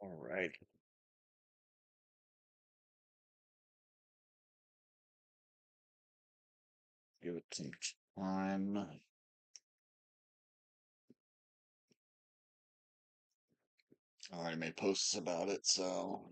All right. Give it some time. I already made posts about it, so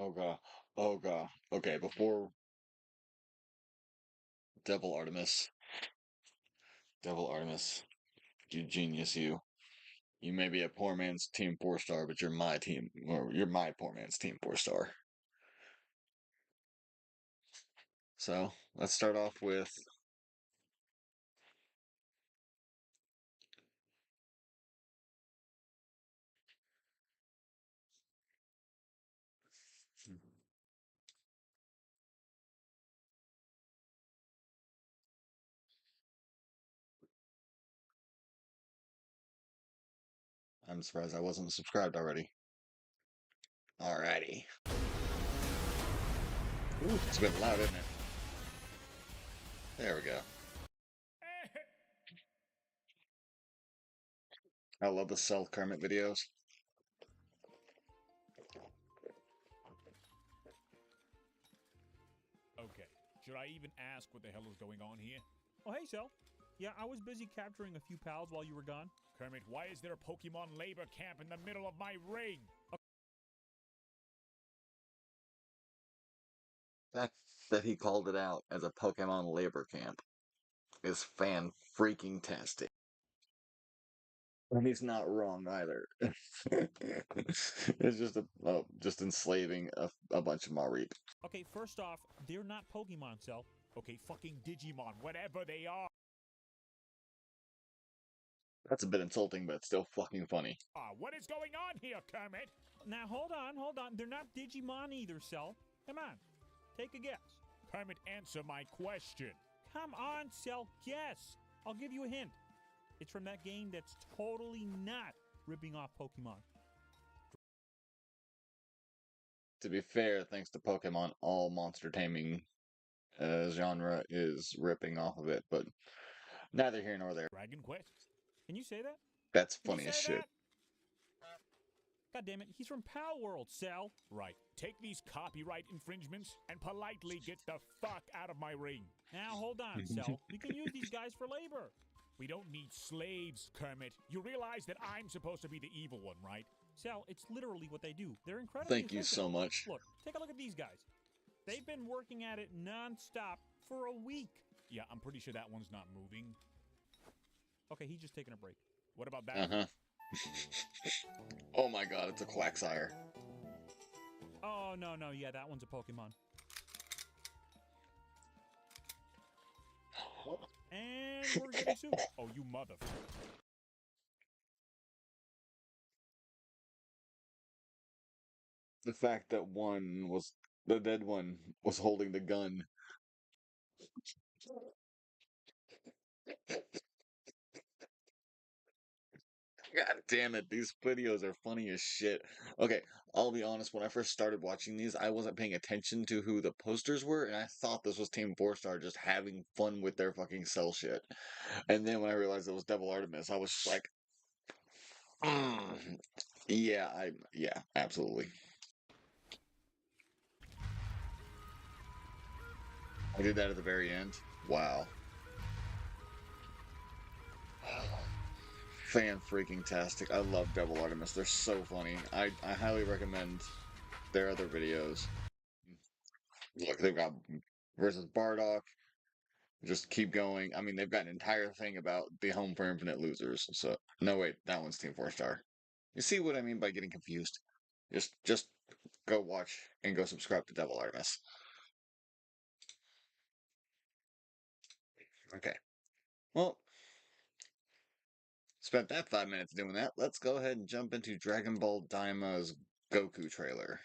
oh god, oh god. Okay, before Devil Artemis, Devil Artemis, you genius, you. You may be a poor man's team 4-star, but you're my team, or you're my poor man's team 4-star. So let's start off with I'm surprised I wasn't subscribed already. Alrighty. Ooh, it's a bit loud, isn't it? There we go. I love the Cell Kermit videos. Okay, should I even ask what the hell is going on here? Oh, hey, Cell. Yeah, I was busy capturing a few pals while you were gone. Kermit, why is there a Pokemon labor camp in the middle of my ring? That that he called it out as a Pokemon labor camp is fan freaking tastic. And he's not wrong either. It's just just enslaving a bunch of Mareep. Okay, first off, they're not Pokemon, Cell. Okay, fucking Digimon, whatever they are. That's a bit insulting, but it's still fucking funny. What is going on here, Kermit? Now, hold on. They're not Digimon either, Cell. Come on, take a guess. Kermit, answer my question. Come on, Cell, guess. I'll give you a hint. It's from that game that's totally not ripping off Pokemon. To be fair, thanks to Pokemon, all monster taming genre is ripping off of it, but neither here nor there. Dragon Quest? Can you say that? That's Can you funny as say shit. that? God damn it, he's from Pal World, Cell. Right. Take these copyright infringements and politely get the fuck out of my ring. Now, hold on, Cell. We can use these guys for labor. We don't need slaves, Kermit. You realize that I'm supposed to be the evil one, right? Cell, it's literally what they do. They're incredibly Thank you efficient. so much. Look, take a look at these guys. They've been working at it non-stop for a week. Yeah, I'm pretty sure that one's not moving. Okay, he's just taking a break. What about that? Uh-huh. Oh my god, it's a Quagsire. Oh, no, yeah, that one's a Pokemon. And we're getting sued. Oh, you mother... The fact that the dead one was holding the gun. God damn it, these videos are funny as shit. Okay, I'll be honest, when I first started watching these, I wasn't paying attention to who the posters were, and I thought this was Team 4-Star just having fun with their fucking Cell shit. And then when I realized it was Devil Artemis, I was just like, Yeah, absolutely. I did that at the very end. Wow. Fan freaking tastic. I love Devil Artemis. They're so funny. I highly recommend their other videos. Look, they've got versus Bardock. Just keep going. I mean, they've got an entire thing about the Home for Infinite Losers. So no, wait, that one's Team 4 Star. You see what I mean by getting confused? Just go watch and go subscribe to Devil Artemis. Okay. Well, spent that 5 minutes doing that. Let's go ahead and jump into Dragon Ball Daima's Goku trailer.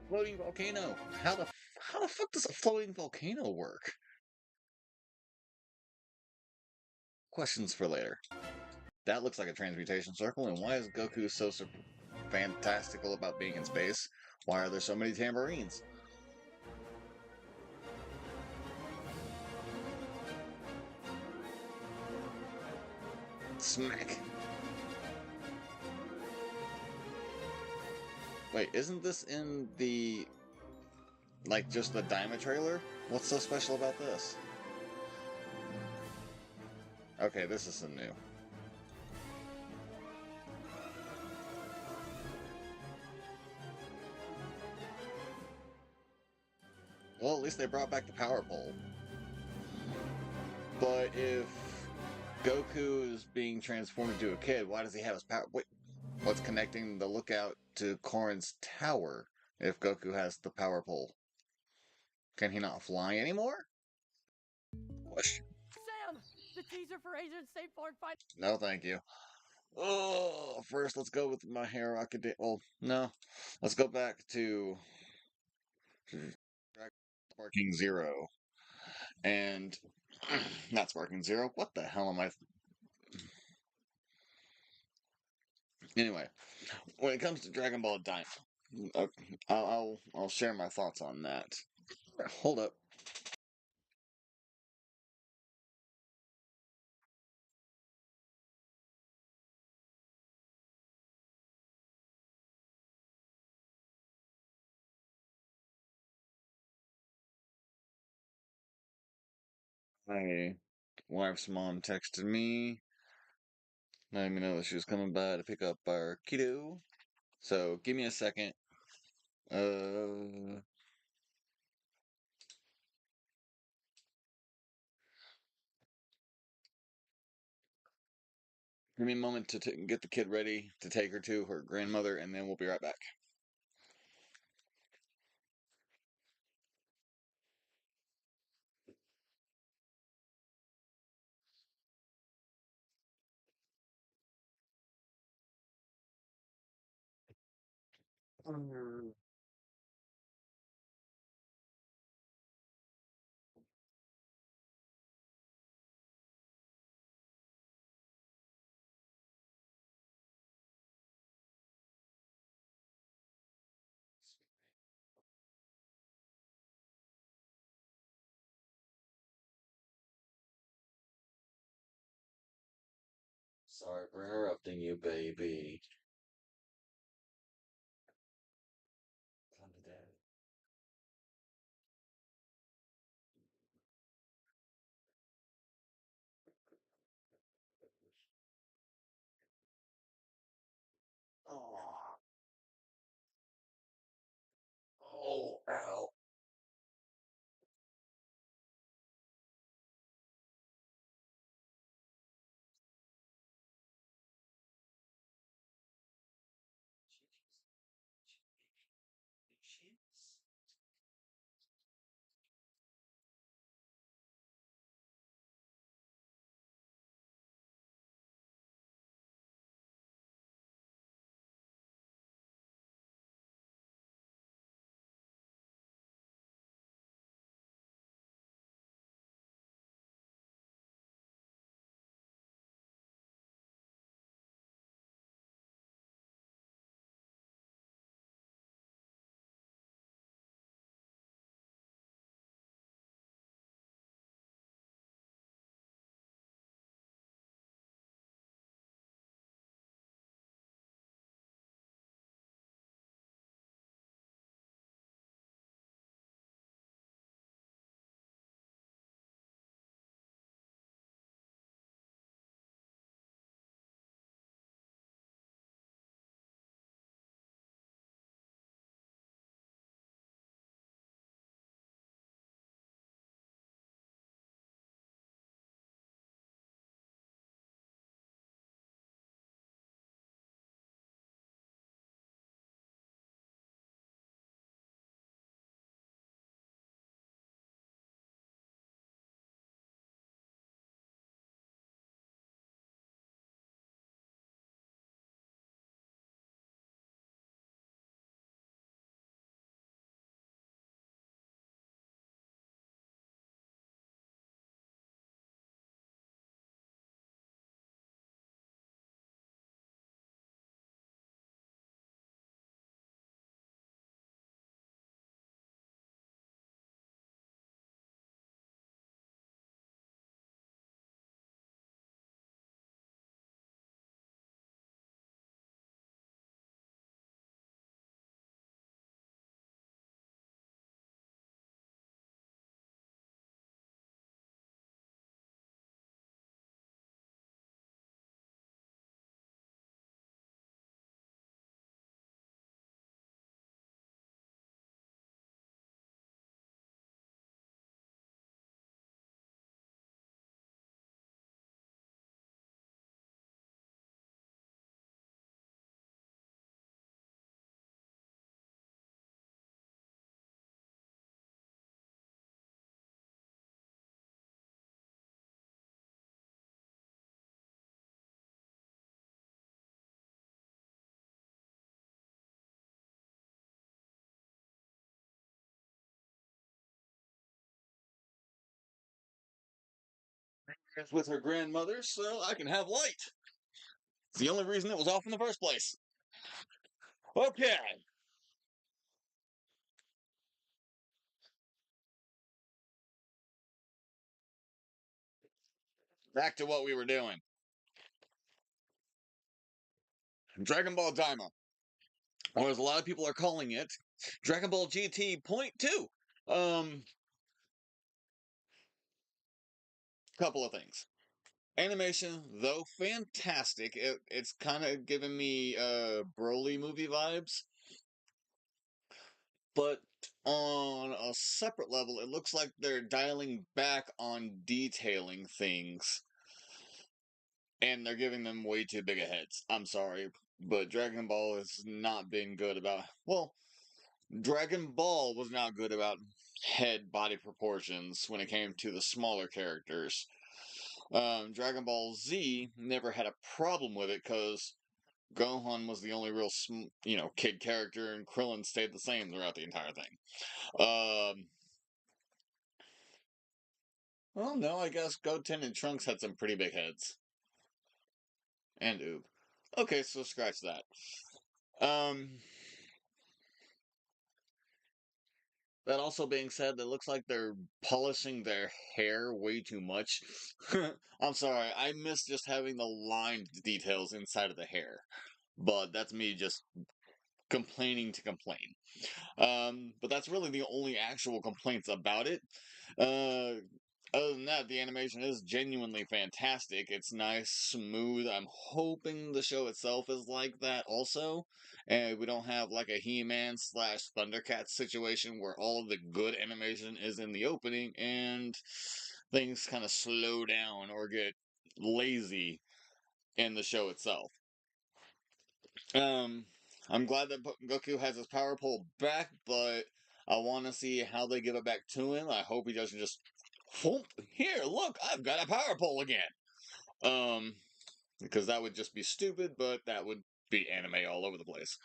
Floating volcano. How the fuck does a floating volcano work? Questions for later. That looks like a transmutation circle, and why is Goku so fantastical about being in space? Why are there so many tambourines? Smack. Wait, isn't this in the like just the Daima trailer? What's so special about this? Okay, this is some new. Well, at least they brought back the power pole. But if Goku is being transformed into a kid, why does he have his power? Wait, what's connecting the lookout to Korin's tower if Goku has the power pole? Can he not fly anymore? Question. Sam, the teaser for Agent State Farm Fight. No, thank you. Oh, first let's go with My Hero Academia. Well, no, let's go back to Sparking Zero and not Sparking Zero. What the hell am I? Anyway, when it comes to Dragon Ball Daima, I'll share my thoughts on that. Hold up. My wife's mom texted me, letting me know that she was coming by to pick up our kiddo. So give me a second. Uh, Give me a moment to get the kid ready to take her to her grandmother, and then we'll be right back. Sorry for interrupting you, baby. Come to daddy. Oh, oh, ow. It's with her grandmother, so I can have light. It's the only reason it was off in the first place. Okay. Back to what we were doing. Dragon Ball Daima, or as a lot of people are calling it, Dragon Ball GT Point 2. Couple of things. Animation, though fantastic, it's kind of giving me Broly movie vibes. But on a separate level, it looks like they're dialing back on detailing things. And they're giving them way too big of heads. I'm sorry, but Dragon Ball has not been good about. Well, Dragon Ball was not good about head body proportions when it came to the smaller characters. Dragon Ball Z never had a problem with it because Gohan was the only real, kid character, and Krillin stayed the same throughout the entire thing. Well, no, I guess Goten and Trunks had some pretty big heads. And Oob. Okay, so scratch that. That also being said, it looks like they're polishing their hair way too much. I'm sorry, I miss just having the lined details inside of the hair. But that's me just complaining to complain. But that's really the only actual complaints about it. Other than that, the animation is genuinely fantastic. It's nice, smooth. I'm hoping the show itself is like that also. And we don't have like a He-Man slash Thundercats situation where all of the good animation is in the opening and things kind of slow down or get lazy in the show itself. I'm glad that Goku has his power pole back, but I want to see how they give it back to him. I hope he doesn't just, whoop, here, look, I've got a power pole again. Because that would just be stupid, but that would be anime all over the place.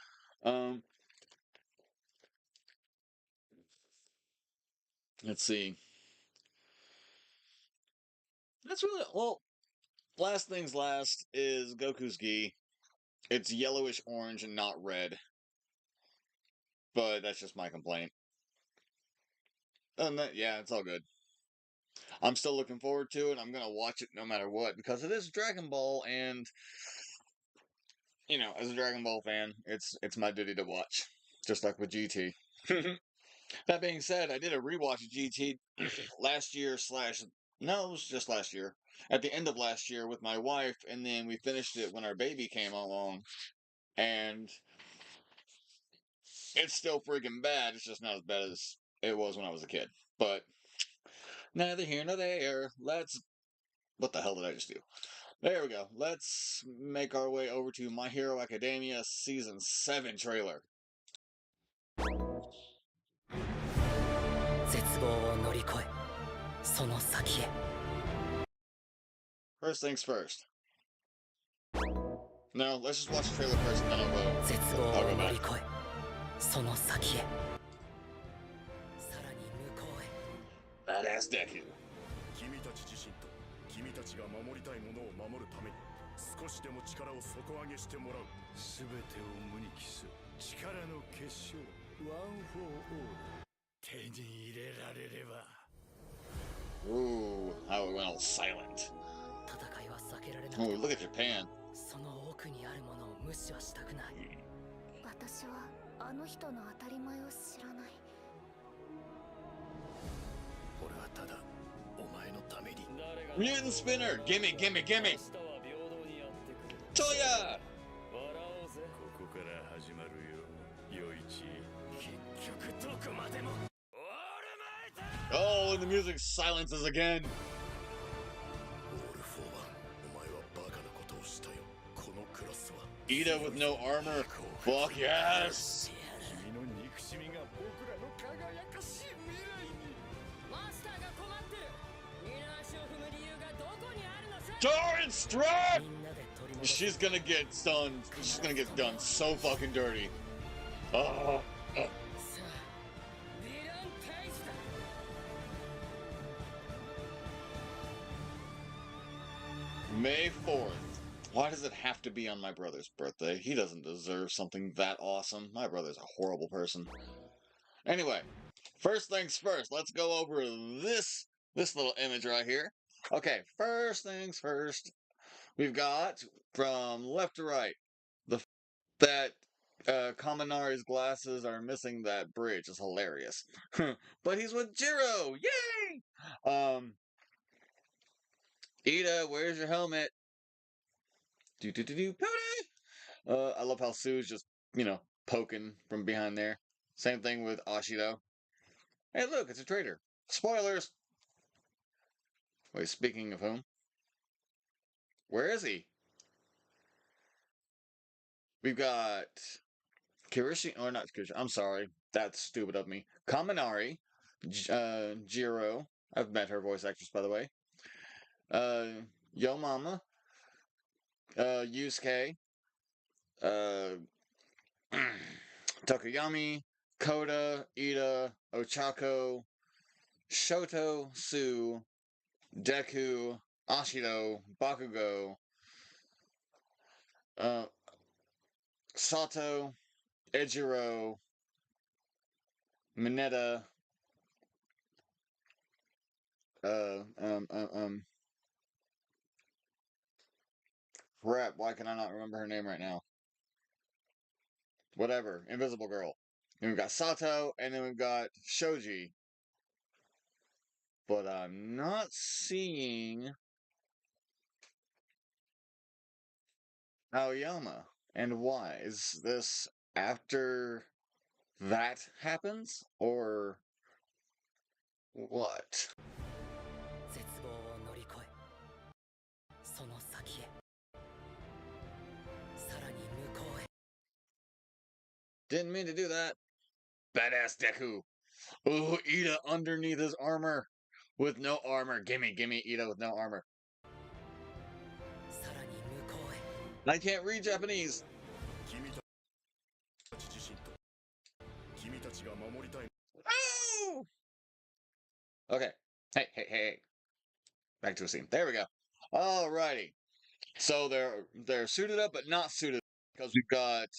Let's see. That's really, well, last things last is Goku's gi. It's yellowish orange and not red. But that's just my complaint. And that, yeah, it's all good. I'm still looking forward to it. I'm gonna watch it no matter what because it is Dragon Ball, and as a Dragon Ball fan, it's my duty to watch, just like with GT. That being said, I did a rewatch of GT last year slash no, it was just last year at the end of last year with my wife, and then we finished it when our baby came along, and it's still freaking bad. It's just not as bad as it was when I was a kid, but neither here nor there. What the hell did I just do? There we go. Let's make our way over to My Hero Academia Season 7 trailer. First things first. No, let's just watch the trailer first and then I'll go back. Badass Deku. 君たち自身と君たちが守りたいものを守るために少しでも力を底上げしてもらう。全てを無に帰す力の結晶ワン・フォー・オール手に入れられれば。Ooh, how it went all silent. Oh, look at Japan. その奥にあるものを無視はしたくない。私はあの人の当たり前を知らない。俺はただお前のために。Mutant Spinner! Gimme, gimme, gimme! Toya! ここから始まるよ、余一。結局どこまでも。Oh, and the music silences again. Ida with no armor. Fuck yes! Darn strap! She's gonna get done. She's gonna get done so fucking dirty. May 4th. Why does it have to be on my brother's birthday? He doesn't deserve something that awesome. My brother's a horrible person. Anyway, first things first, let's go over this little image right here. Okay, first things first. We've got from left to right that Kaminari's glasses are missing that bridge is hilarious. But he's with Jiro! Yay! Ida, where's your helmet? Do. I love how Sue's just, poking from behind there. Same thing with Ashido. Hey, look, it's a traitor. Spoilers! Wait, speaking of whom? Where is he? We've got Kirishi, or not Kirishi, I'm sorry. That's stupid of me. Kaminari, Jiro. I've met her voice actress, by the way. Yo Mama, Yusuke, uh, Tokoyami, Koda, Ida, Ochako, Shoto, Sue, Deku, Ashido, Bakugo, uh, Sato, Ejiro, Mineta, uh, um, um, um, crap, why can I not remember her name right now? Whatever, Invisible Girl. And we've got Sato, and then we've got Shoji. But I'm not seeing Aoyama. And why? Is this after that happens? Or what? 絶望を乗り越えその先へさらに向こうへ Didn't mean to do that. Badass Deku. Oh, Ida underneath his armor. With no armor. Gimme, Ida with no armor. さらに向こうへ I can't read Japanese. 君たち自身と君たちが守りたい Oh! Okay. Hey. Back to a scene. There we go. Alrighty. So they're suited up but not suited because we've got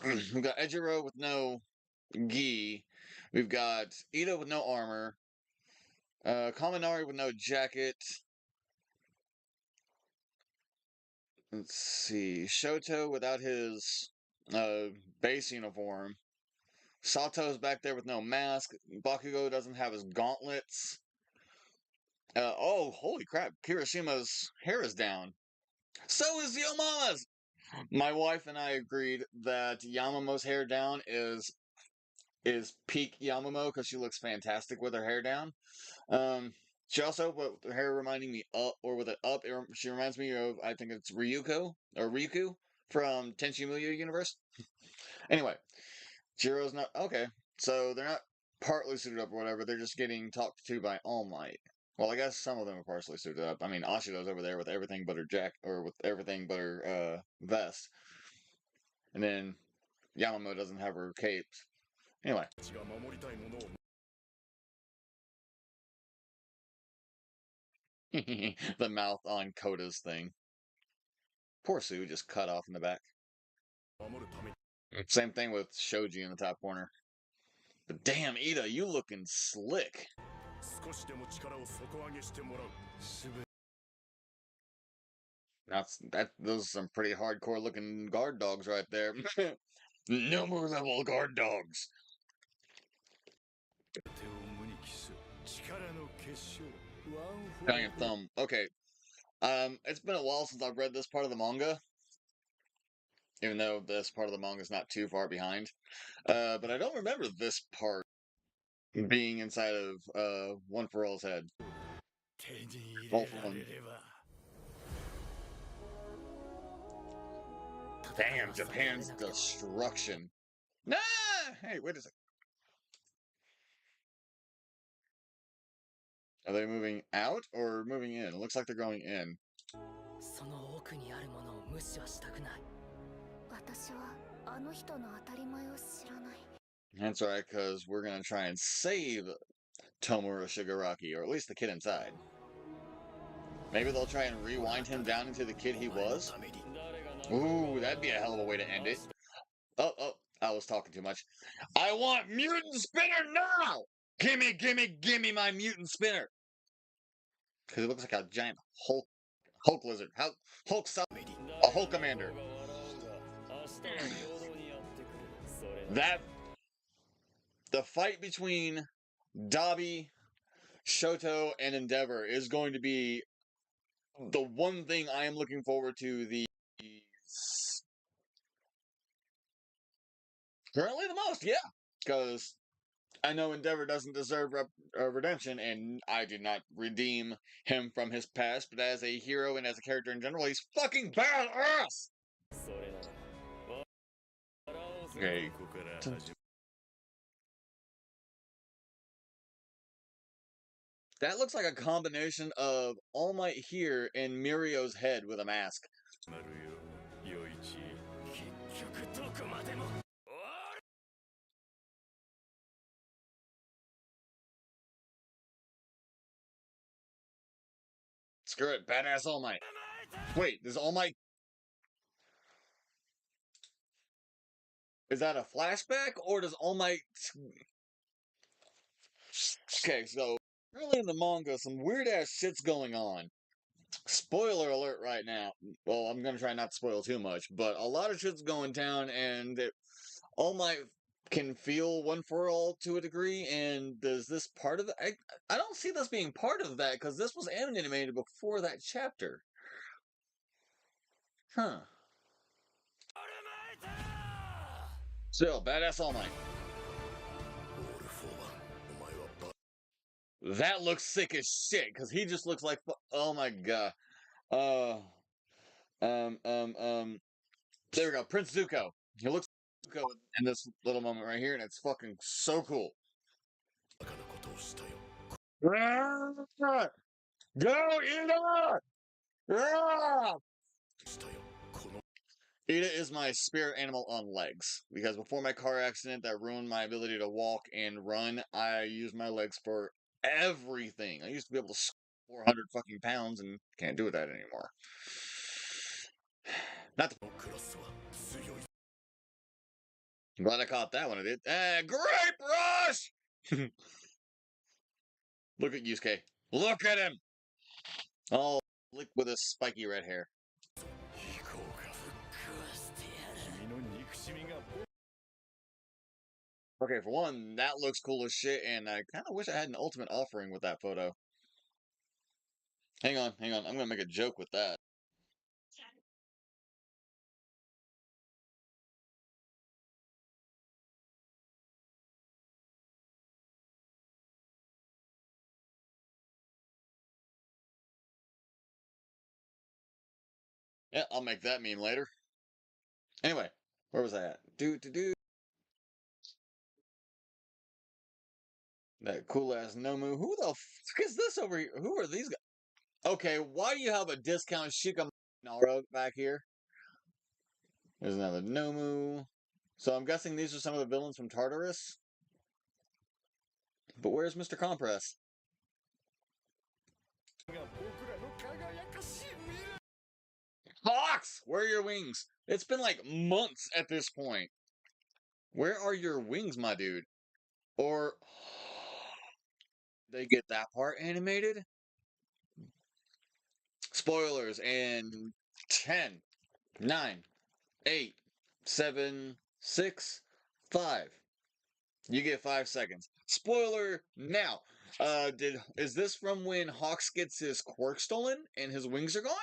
Ejiro with no gi. We've got Ida with no armor. Kaminari with no jacket. Let's see. Shoto without his base uniform. Sato's back there with no mask. Bakugo doesn't have his gauntlets. Oh, holy crap. Kirishima's hair is down. So is Yamama's! My wife and I agreed that Yamamo's hair down is peak Yamamo because she looks fantastic with her hair down. She also, with her hair reminding me up, or with it up, she reminds me of, I think it's Ryuku from Tenchi Muyo universe. Anyway, Jiro's not, okay, so they're not partly suited up or whatever, they're just getting talked to by All Might. Well, I guess some of them are partially suited up. I mean, Ashido's over there with everything but her with everything but her, vest. And then Yamamo doesn't have her cape. Anyway. たちが守りたいものを The mouth on Koda's thing. Poor Sue just cut off in the back. 守るために Same thing with Shoji in the top corner. But damn, Ida, you looking slick. 少しでも力を底上げしてもらうすべ Those are some pretty hardcore looking guard dogs right there. No more level guard dogs. てを無に帰す力の結晶ワンフォ Giant thumb. Okay. It's been a while since I've read this part of the manga. Even though this part of the manga is not too far behind. But I don't remember this part being inside of One for All's head. 手に入 All れ for ら one. れれば Damn, Japan's destruction. Nah! Hey, wait a second. Are they moving out or moving in? It looks like they're going in. その奥にあるものを無視はしたくない私はあの人の当たり前を知らない That's right, because we're gonna try and save Tomura Shigaraki, or at least the kid inside. Maybe they'll try and rewind him down into the kid he was. Ooh, that'd be a hell of a way to end it. Oh, I was talking too much. I want mutant spinner now! Gimme my mutant spinner! Because it looks like a giant Hulk lizard. Hulk a Hulk commander. The fight between Dabi, Shoto, and Endeavor is going to be the one thing I am looking forward to currently the most, yeah. Because I know Endeavor doesn't deserve redemption, and I did not redeem him from his past, but as a hero and as a character in general, he's fucking badass! Okay. That looks like a combination of All Might here and Mirio's head with a mask. Screw it, badass All Might. Wait, does All Might... Is that a flashback, or does All Might... Okay, so, early in the manga, some weird-ass shit's going on. Spoiler alert right now. Well, I'm gonna try not to spoil too much, but a lot of shit's going down, and All Might can feel One for All to a degree, and does this part of the... I don't see this being part of that, because this was animated before that chapter. Huh. Still, badass All Might. That looks sick as shit, because he just looks like... Oh my god. There we go, Prince Zuko. He looks like Zuko in this little moment right here, and it's fucking so cool. Go, Ida! Ida is my spirit animal on legs, because before my car accident that ruined my ability to walk and run, I used my legs for everything. I used to be able to squat 400 fucking pounds and can't do that anymore. Not the... I'm glad I caught that one. I did. Grape Rush! Look at Yusuke. Look at him! Oh, lick with his spiky red hair. Okay, for one, that looks cool as shit, and I kind of wish I had an ultimate offering with that photo. Hang on. I'm gonna make a joke with that. Yeah, I'll make that meme later. Anyway, where was I at? That cool ass Nomu. Who the fuck is this over here? Who are these guys? Okay, why do you have a discount Shikamaru back here? There's another Nomu. So I'm guessing these are some of the villains from Tartarus? But where's Mr. Compress? Fox! Where are your wings? It's been like months at this point. Where are your wings, my dude? Or... they get that part animated? Spoilers in 10, 9, 8, 7, 6, 5. You get 5 seconds. Spoiler now. Is this from when Hawks gets his quirk stolen and his wings are gone?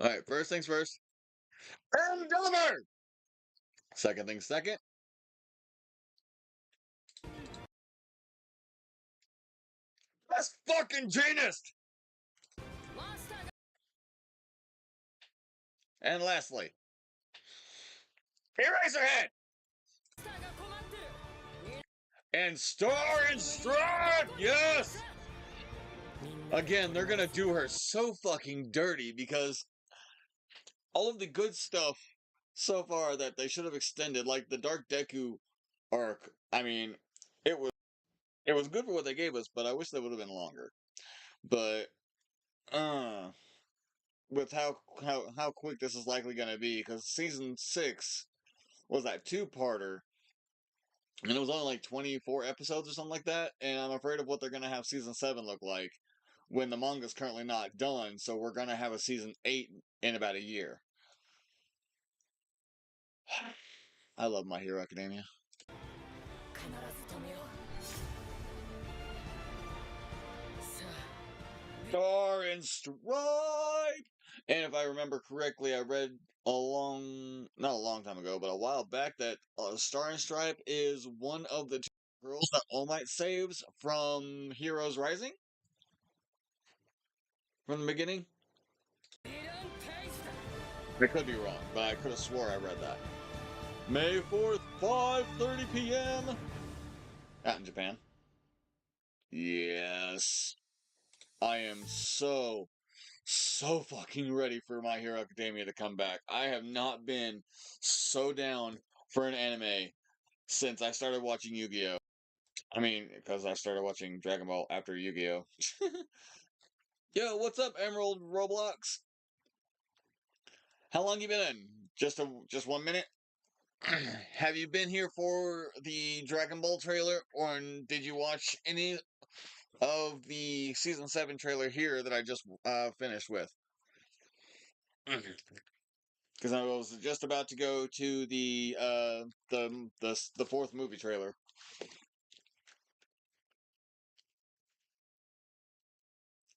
Alright, first things first. Endeavor! Second things second. That's fucking genius! And lastly, Eraserhead! And Star and Stripe! Yes! Again, they're gonna do her so fucking dirty because all of the good stuff so far that they should have extended, like the Dark Deku arc, I mean, it was It was good for what they gave us, but I wish they would have been longer. But with how quick this is likely going to be, because season 6 was that two-parter, and it was only like 24 episodes or something like that, and I'm afraid of what they're going to have season 7 look like when the manga's currently not done, so we're going to have a season 8 in about a year. I love My Hero Academia. Star and Stripe! And if I remember correctly, I read not a long time ago, but a while back, that Star and Stripe is one of the two girls that All Might saves from Heroes Rising? From the beginning? I could be wrong, but I could have swore I read that. May 4th, 5:30 p.m. out in Japan. Yes. I am so fucking ready for My Hero Academia to come back. I have not been so down for an anime since I started watching Yu-Gi-Oh! I mean, because I started watching Dragon Ball after Yu-Gi-Oh! Yo, what's up, Emerald Roblox? How long you been in? Just 1 minute? Have you been here for the Dragon Ball trailer, or did you watch any of the season 7 trailer here that I just finished with? Because I was just about to go to the fourth movie trailer.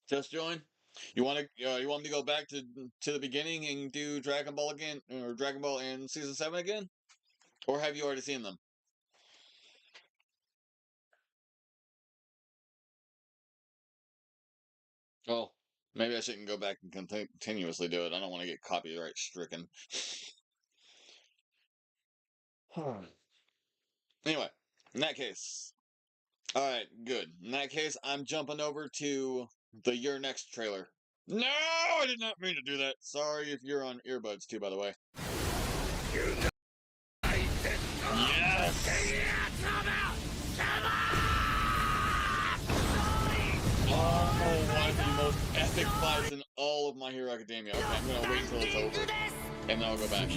Just join. You want me to go back to the beginning and do Dragon Ball again, or Dragon Ball in season 7 again, or have you already seen them? Oh, maybe I shouldn't go back and continuously do it. I don't want to get copyright stricken. Anyway, in that case, all right, good. In that case, I'm jumping over to the Your Next trailer. No, I did not mean to do that. Sorry if you're on earbuds too, by the way. Yes! Oh, one of the most epic fights in all of My Hero Academia. Okay, I'm gonna wait until it's over, and then I'll go back.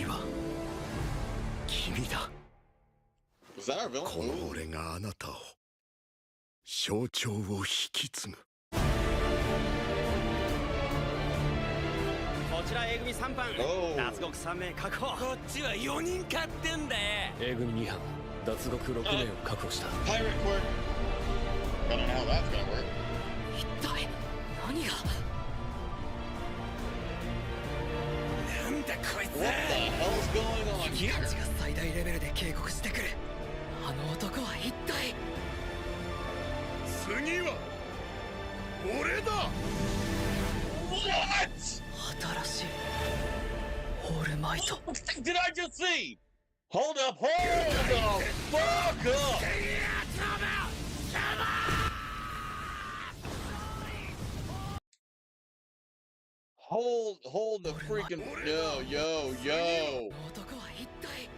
Was that our villain? この俺があなたを象徴を引き継ぐ。こちら A 組3班、脱獄3名確保。こっちは4人買ってんだよ。A 組2班、脱獄6名を確保した。Pirate quirk. I don't know how that's gonna work. 一体何が。なんだこいつ。 What the hell's going on here? たちが最大レベルで警告してくる。あの男は一体。次は俺だ。What? 新しいオールマイト。 What the fuck did I just see? Hold up, hold the fuck up! Hold the freaking yo. 男は一体。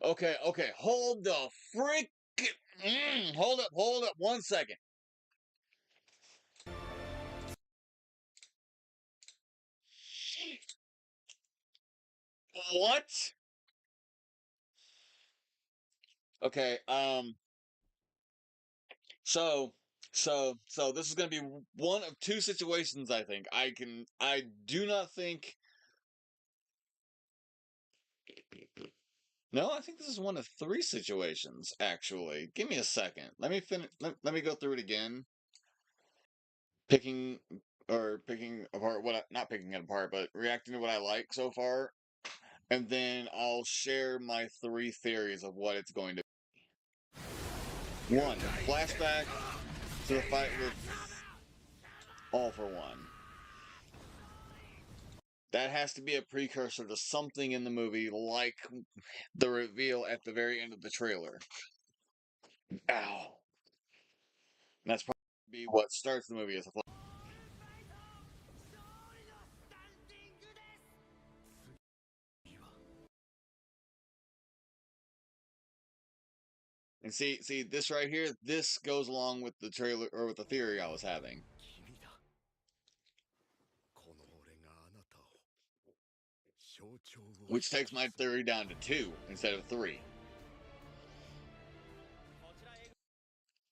Okay, hold the frick. Hold up 1 second. What? Okay, so this is gonna be one of two situations, I think. I do not think. No, I think this is one of three situations, actually. Give me a second. Let me finish. Let me go through it again. Picking apart not picking it apart, but reacting to what I like so far. And then I'll share my three theories of what it's going to be. One, flashback to the fight with All for One. That has to be a precursor to something in the movie, like the reveal at the very end of the trailer. Ow. And that's probably what starts the movie as a flashback. And see this right here. This goes along with the trailer or with the theory I was having, 君だこの俺があなたを象徴を which takes my theory down to 2 instead of 3.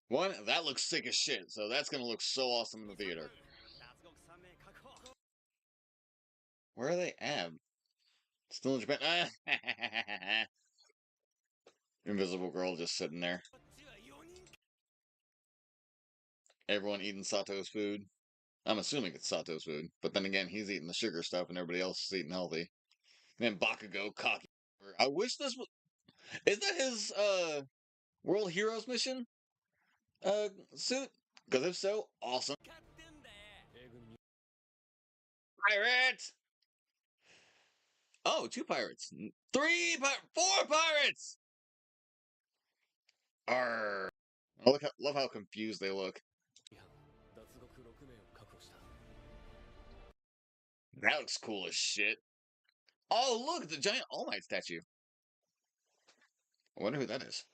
One, that looks sick as shit, so that's gonna look so awesome in the theater. Where are they at? Still in Japan? Invisible Girl just sitting there. Everyone eating Sato's food. I'm assuming it's Sato's food, but then again, he's eating the sugar stuff and everybody else is eating healthy. And then Bakugo, cocky. I wish this was. Is that his World Heroes mission suit? Because if so, awesome. Pirate! Oh, 2 pirates. 4 pirates! Arr. Love how confused they look. That looks cool as shit. Oh, look, it's a giant All Might statue. I wonder who that is.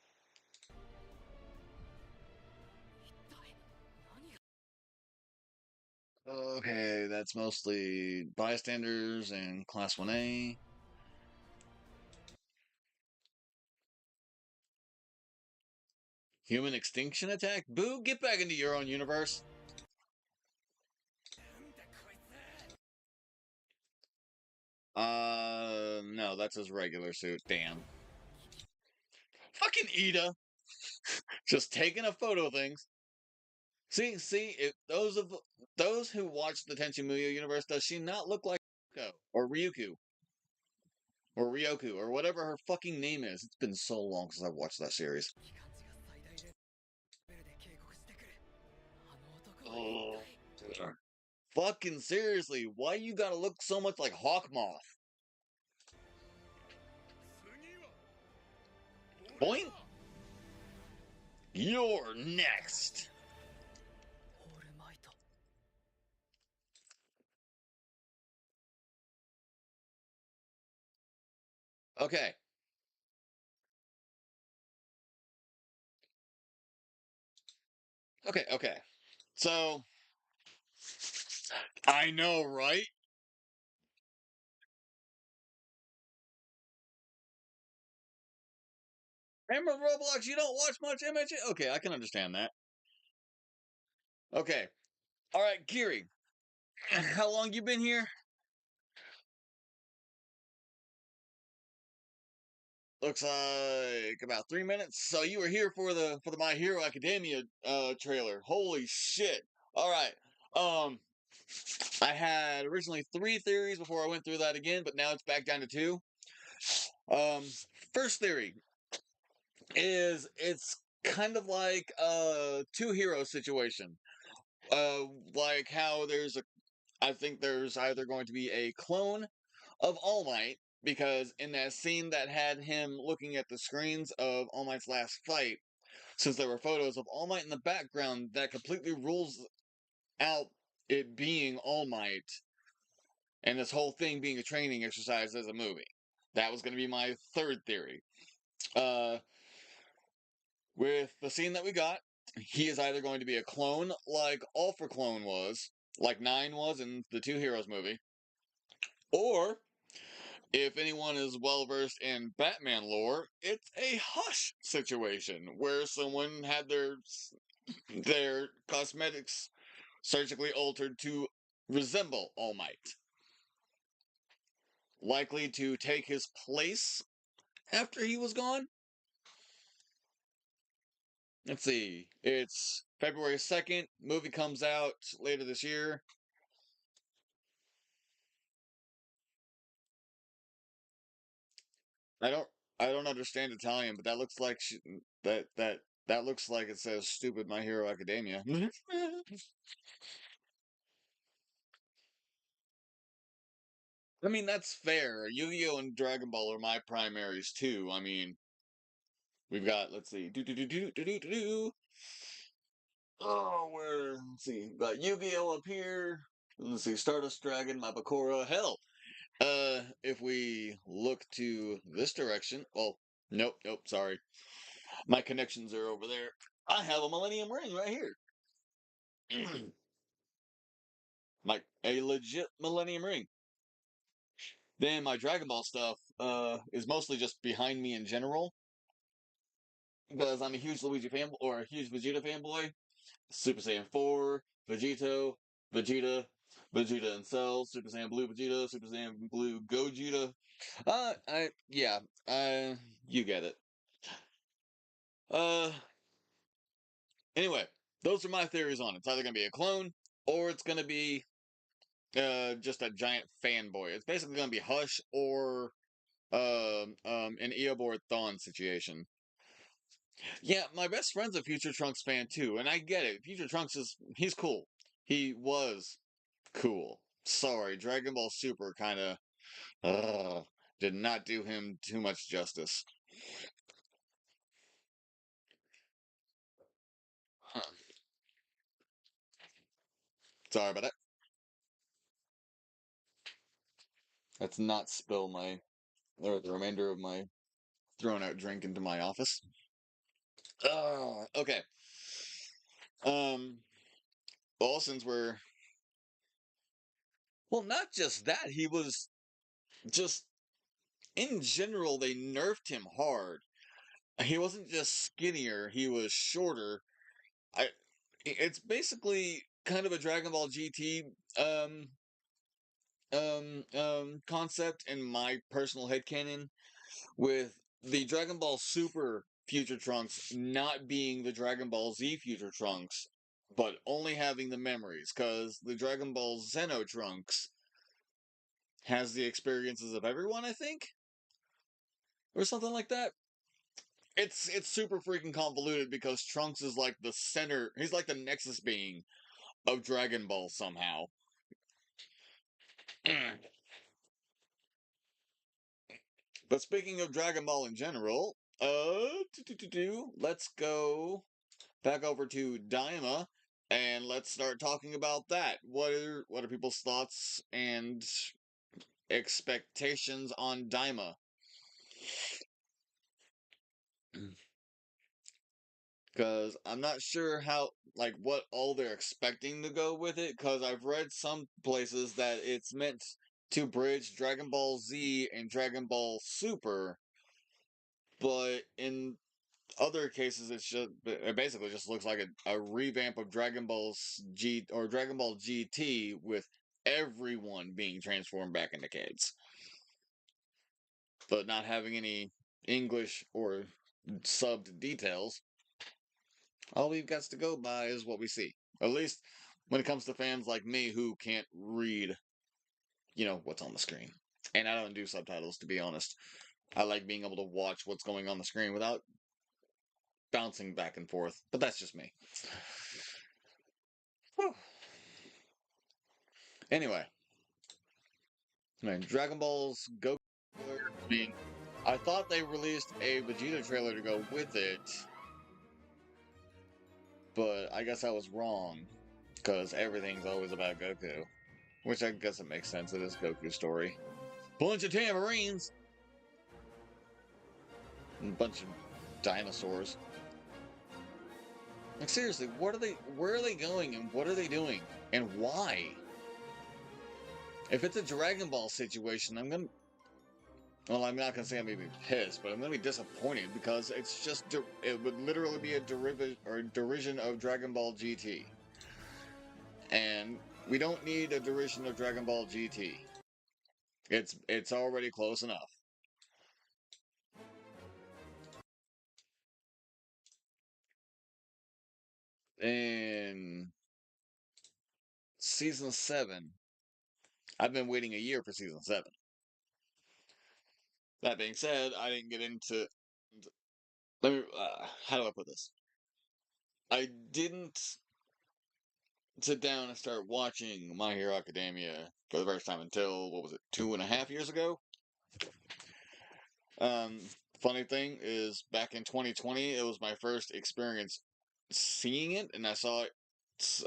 Okay, that's mostly bystanders and Class 1A. Human extinction attack? Boo, get back into your own universe. No, that's his regular suit. Damn. Fucking Ida. Just taking a photo of things. See, if those who watch the Tenchi Muyo universe, does she not look like Ryuko or Ryuku or Ryoku or whatever her fucking name is? It's been so long since I've watched that series. Oh, fucking seriously, why you gotta look so much like Hawkmoth? Boing! You're next! Okay. Okay. So, I know, right? Remember Roblox, you don't watch much MHA? Okay, I can understand that. Okay. Alright, Kiri. How long you been here? Looks like about 3 minutes. So you were here for the My Hero Academia trailer. Holy shit. Alright. I had originally 3 theories before I went through that again, but now it's back down to 2. Um, first theory is it's kind of like a 2 hero situation. Like how I think there's either going to be a clone of All Might, because in that scene that had him looking at the screens of All Might's last fight, since there were photos of All Might in the background, that completely rules out it being All Might and this whole thing being a training exercise as a movie. That was going to be my third theory. With the scene that we got, he is either going to be a clone like All for Clone was, like 9 was in the 2 Heroes movie, or if anyone is well versed in Batman lore, it's a Hush situation where someone had their cosmetics surgically altered to resemble All Might, likely to take his place after he was gone. Let's see. It's February 2nd. Movie comes out later this year. I don't I don't understand Italian, but that looks like that looks like it says stupid My Hero Academia. I mean, that's fair. Yu-Gi-Oh and Dragon Ball are my primaries too. I mean, we've got, let's see. Oh, let's see. We've got Yu-Gi-Oh up here. Let's see, Stardust Dragon, Mapakura. Hell, if we look to this direction, well, nope, sorry. My connections are over there. I have a Millennium Ring right here. Like a legit Millennium Ring. Then my Dragon Ball stuff is mostly just behind me in general. Because I'm a huge Luigi fan or a huge Vegeta fanboy. Super Saiyan 4, Vegeta, Vegeta and Cell, Super Saiyan Blue Vegeta, Super Saiyan Blue Gogeta. Yeah, you get it. Uh, anyway, those are my theories on it. It's either gonna be a clone or it's gonna be just a giant fanboy. It's basically gonna be Hush or an Eobor Thawne situation. Yeah, my best friend's a Future Trunks fan too, and I get it. Future Trunks he's cool. He was cool. Sorry, Dragon Ball Super kind of did not do him too much justice. Huh. Sorry about that. Let's not spill or the remainder of my thrown out drink into my office. Okay. Um. Well, since we're not just that, he was just in general they nerfed him hard. He wasn't just skinnier; he was shorter. I. It's basically kind of a Dragon Ball GT um concept in my personal headcanon, with the Dragon Ball Super Future Trunks not being the Dragon Ball Z Future Trunks, but only having the memories, because the Dragon Ball Xeno Trunks has the experiences of everyone, I think, or something like that. It's super freaking convoluted because Trunks is like the center. He's like the nexus being of Dragon Ball somehow. But speaking of Dragon Ball in general, let's go back over to Daima and let's start talking about that. What are people's thoughts and expectations on Daima? Because I'm not sure what all they're expecting to go with it. Because I've read some places that it's meant to bridge Dragon Ball Z and Dragon Ball Super, but in other cases, it basically just looks like a revamp of Dragon Ball G or Dragon Ball GT with everyone being transformed back into kids, but not having any English or subbed details. All we've got to go by is what we see. At least when it comes to fans like me who can't read, what's on the screen. And I don't do subtitles, to be honest. I like being able to watch what's going on the screen without bouncing back and forth, but that's just me. Whew. Anyway, man, Dragon Ball's Goku. I thought they released a Vegeta trailer to go with it, but I guess I was wrong, because everything's always about Goku. Which I guess it makes sense, it is Goku's story. Bunch of tambourines! And a bunch of dinosaurs. Like, seriously, where are they going, and what are they doing? And why? If it's a Dragon Ball situation, I'm not gonna say I'm gonna be pissed, but I'm gonna be disappointed because it's just it would literally be a derision of Dragon Ball GT, and we don't need a derision of Dragon Ball GT. It's already close enough. In season 7, I've been waiting a year for season 7. That being said, I didn't get into. Let me. How do I put this? I didn't sit down and start watching My Hero Academia for the first time until, what was it, 2.5 years ago? Um, Funny thing is, back in 2020, it was my first experience seeing it, and I saw it.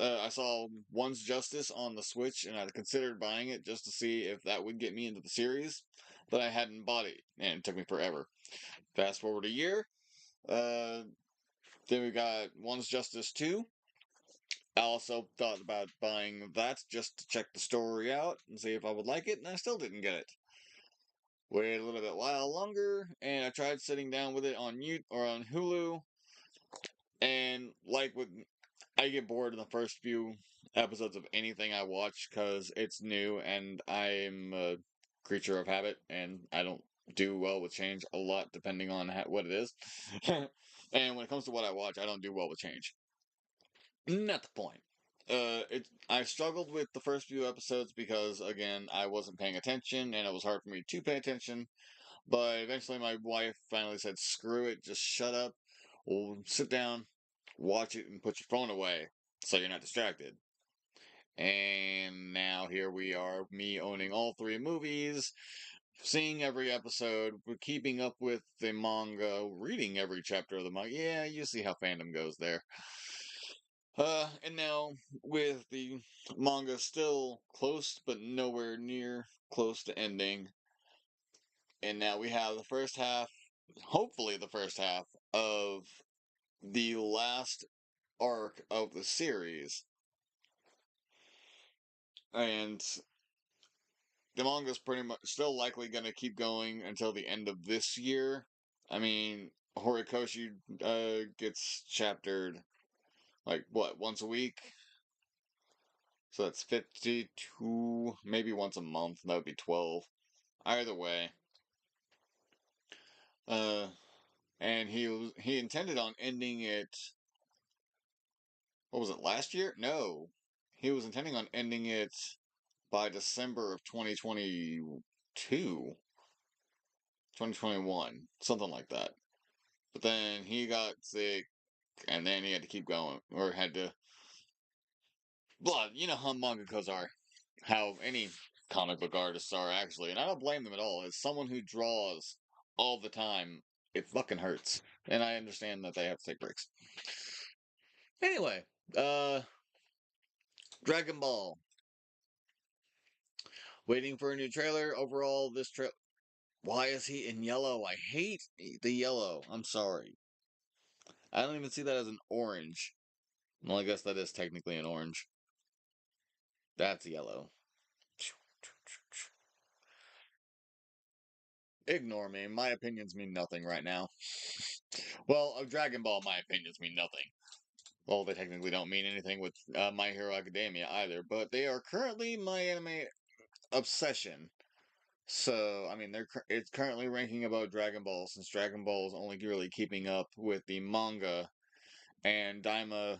I saw One's Justice on the Switch, and I considered buying it just to see if that would get me into the series, but I hadn't bought it, and it took me forever. Fast forward a year, Then we got One's Justice 2. I also thought about buying that just to check the story out and see if I would like it, and I still didn't get it. Waited a little bit while longer, and I tried sitting down with it on on Hulu, and I get bored in the first few episodes of anything I watch because it's new, and I'm a creature of habit, and I don't do well with change a lot, depending on what it is. And when it comes to what I watch, I don't do well with change. Not the point. I struggled with the first few episodes because, again, I wasn't paying attention, and it was hard for me to pay attention. But eventually, my wife finally said, "Screw it, just shut up. We'll sit down, watch it, and put your phone away so you're not distracted." And now here we are, me owning all three movies, seeing every episode, keeping up with the manga, reading every chapter of the manga. Yeah, you see how fandom goes there. And now with the manga still close, but nowhere near close to ending, and now we have the first half, hopefully the first half of the last arc of the series, and the manga's pretty much still likely going to keep going until the end of this year. I mean, Horikoshi gets chaptered like what, once a week? So that's 52, maybe once a month. That would be 12. Either way, uh, and he intended on ending it. What was it, last year? No, he was intending on ending it by December of 2022, 2021, something like that. But then he got sick, and then he had to keep going, or had to. Blah, you know how mangakas are, how any comic book artists are actually, and I don't blame them at all. As someone who draws all the time, it fucking hurts, and I understand that they have to take breaks. Anyway, uh, Dragon Ball. Waiting for a new trailer. Overall, this trailer. Why is he in yellow? I hate the yellow. I'm sorry. I don't even see that as an orange. Well, I guess that is technically an orange. That's yellow. Ignore me. My opinions mean nothing right now. Well, of Dragon Ball, my opinions mean nothing. Well, they technically don't mean anything with My Hero Academia either, but they are currently my anime obsession. So, I mean, it's currently ranking above Dragon Ball since Dragon Ball is only really keeping up with the manga, and Daima.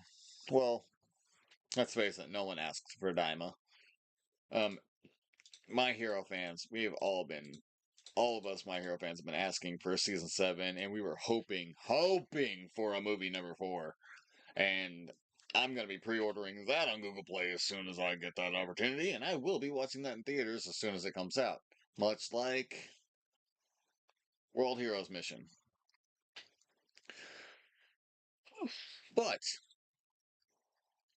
Well, let's face it, no one asks for Daima. Um, My Hero fans, all of us My Hero fans have been asking for season 7, and we were hoping for a movie number 4. And I'm going to be pre-ordering that on Google Play as soon as I get that opportunity, and I will be watching that in theaters as soon as it comes out. Much like World Heroes Mission. But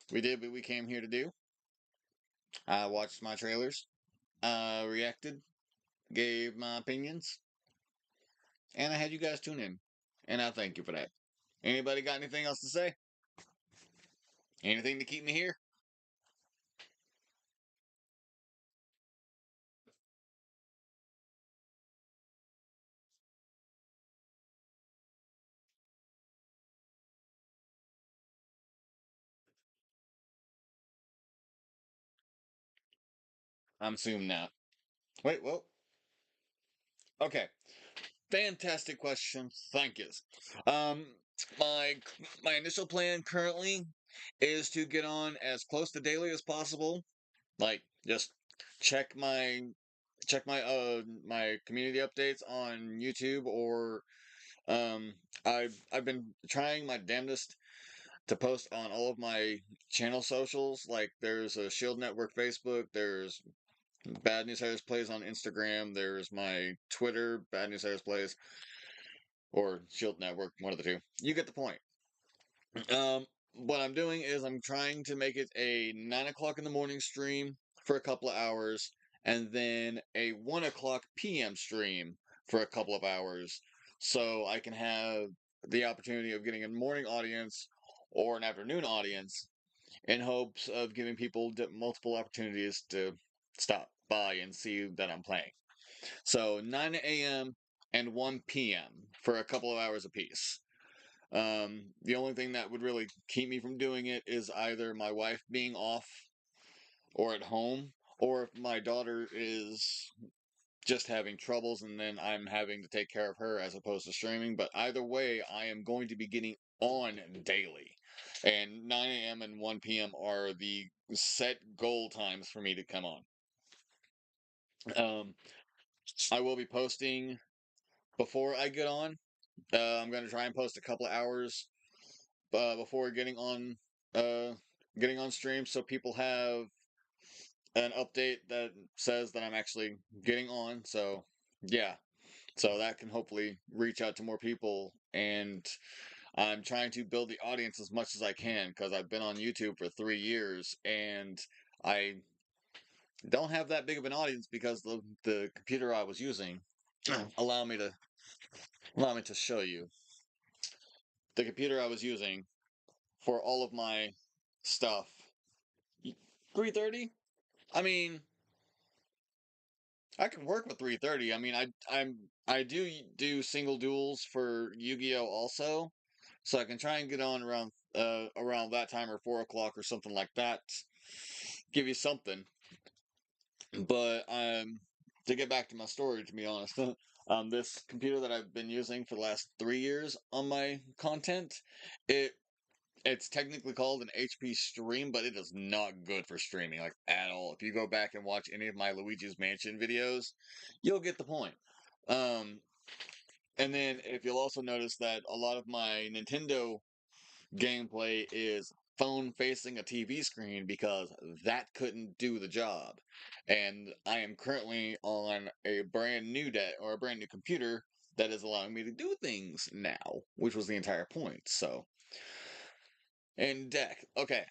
we did what we came here to do. I watched my trailers, reacted, gave my opinions, and I had you guys tune in. And I thank you for that. Anybody got anything else to say? Anything to keep me here? I'm assuming not. Wait, whoa. Okay. Fantastic question. Thank you. Um, my my initial plan currently is to get on as close to daily as possible. Like, just check my my community updates on YouTube, or I've been trying my damnedest to post on all of my channel socials. Like, there's a Shield Network Facebook, there's Bad News Harris Plays on Instagram, there's my Twitter, Bad News Harris Plays, or Shield Network, one of the two. You get the point. What I'm doing is I'm trying to make it a 9 o'clock in the morning stream for a couple of hours, and then a 1 o'clock p.m. stream for a couple of hours, so I can have the opportunity of getting a morning audience or an afternoon audience in hopes of giving people multiple opportunities to stop by and see that I'm playing. So 9 a.m. and 1 p.m. for a couple of hours apiece. The only thing that would really keep me from doing it is either my wife being off or at home, or if my daughter is just having troubles and then I'm having to take care of her as opposed to streaming. But either way, I am going to be getting on daily. And 9 a.m. and 1 p.m. are the set goal times for me to come on. I will be posting before I get on. I'm going to try and post a couple of hours before getting on stream, so people have an update that says that I'm actually getting on. So yeah, so that can hopefully reach out to more people. And I'm trying to build the audience as much as I can because I've been on YouTube for 3 years and I don't have that big of an audience because the computer I was using allow me to show you the computer I was using for all of my stuff. 330. I mean, I can work with 330. I mean, I do single duels for Yu-Gi-Oh also, so I can try and get on around that time or 4 o'clock or something like that. Give you something. But to get back to my story, to be honest, this computer that I've been using for the last 3 years on my content, it it's technically called an HP stream, but it is not good for streaming, like, at all. If you go back and watch any of my Luigi's Mansion videos, you'll get the point. Um, and then if you'll also notice that a lot of my Nintendo gameplay is phone facing a TV screen because that couldn't do the job. And I am currently on a brand new deck or a brand new computer that is allowing me to do things now, which was the entire point. So, and deck. Okay,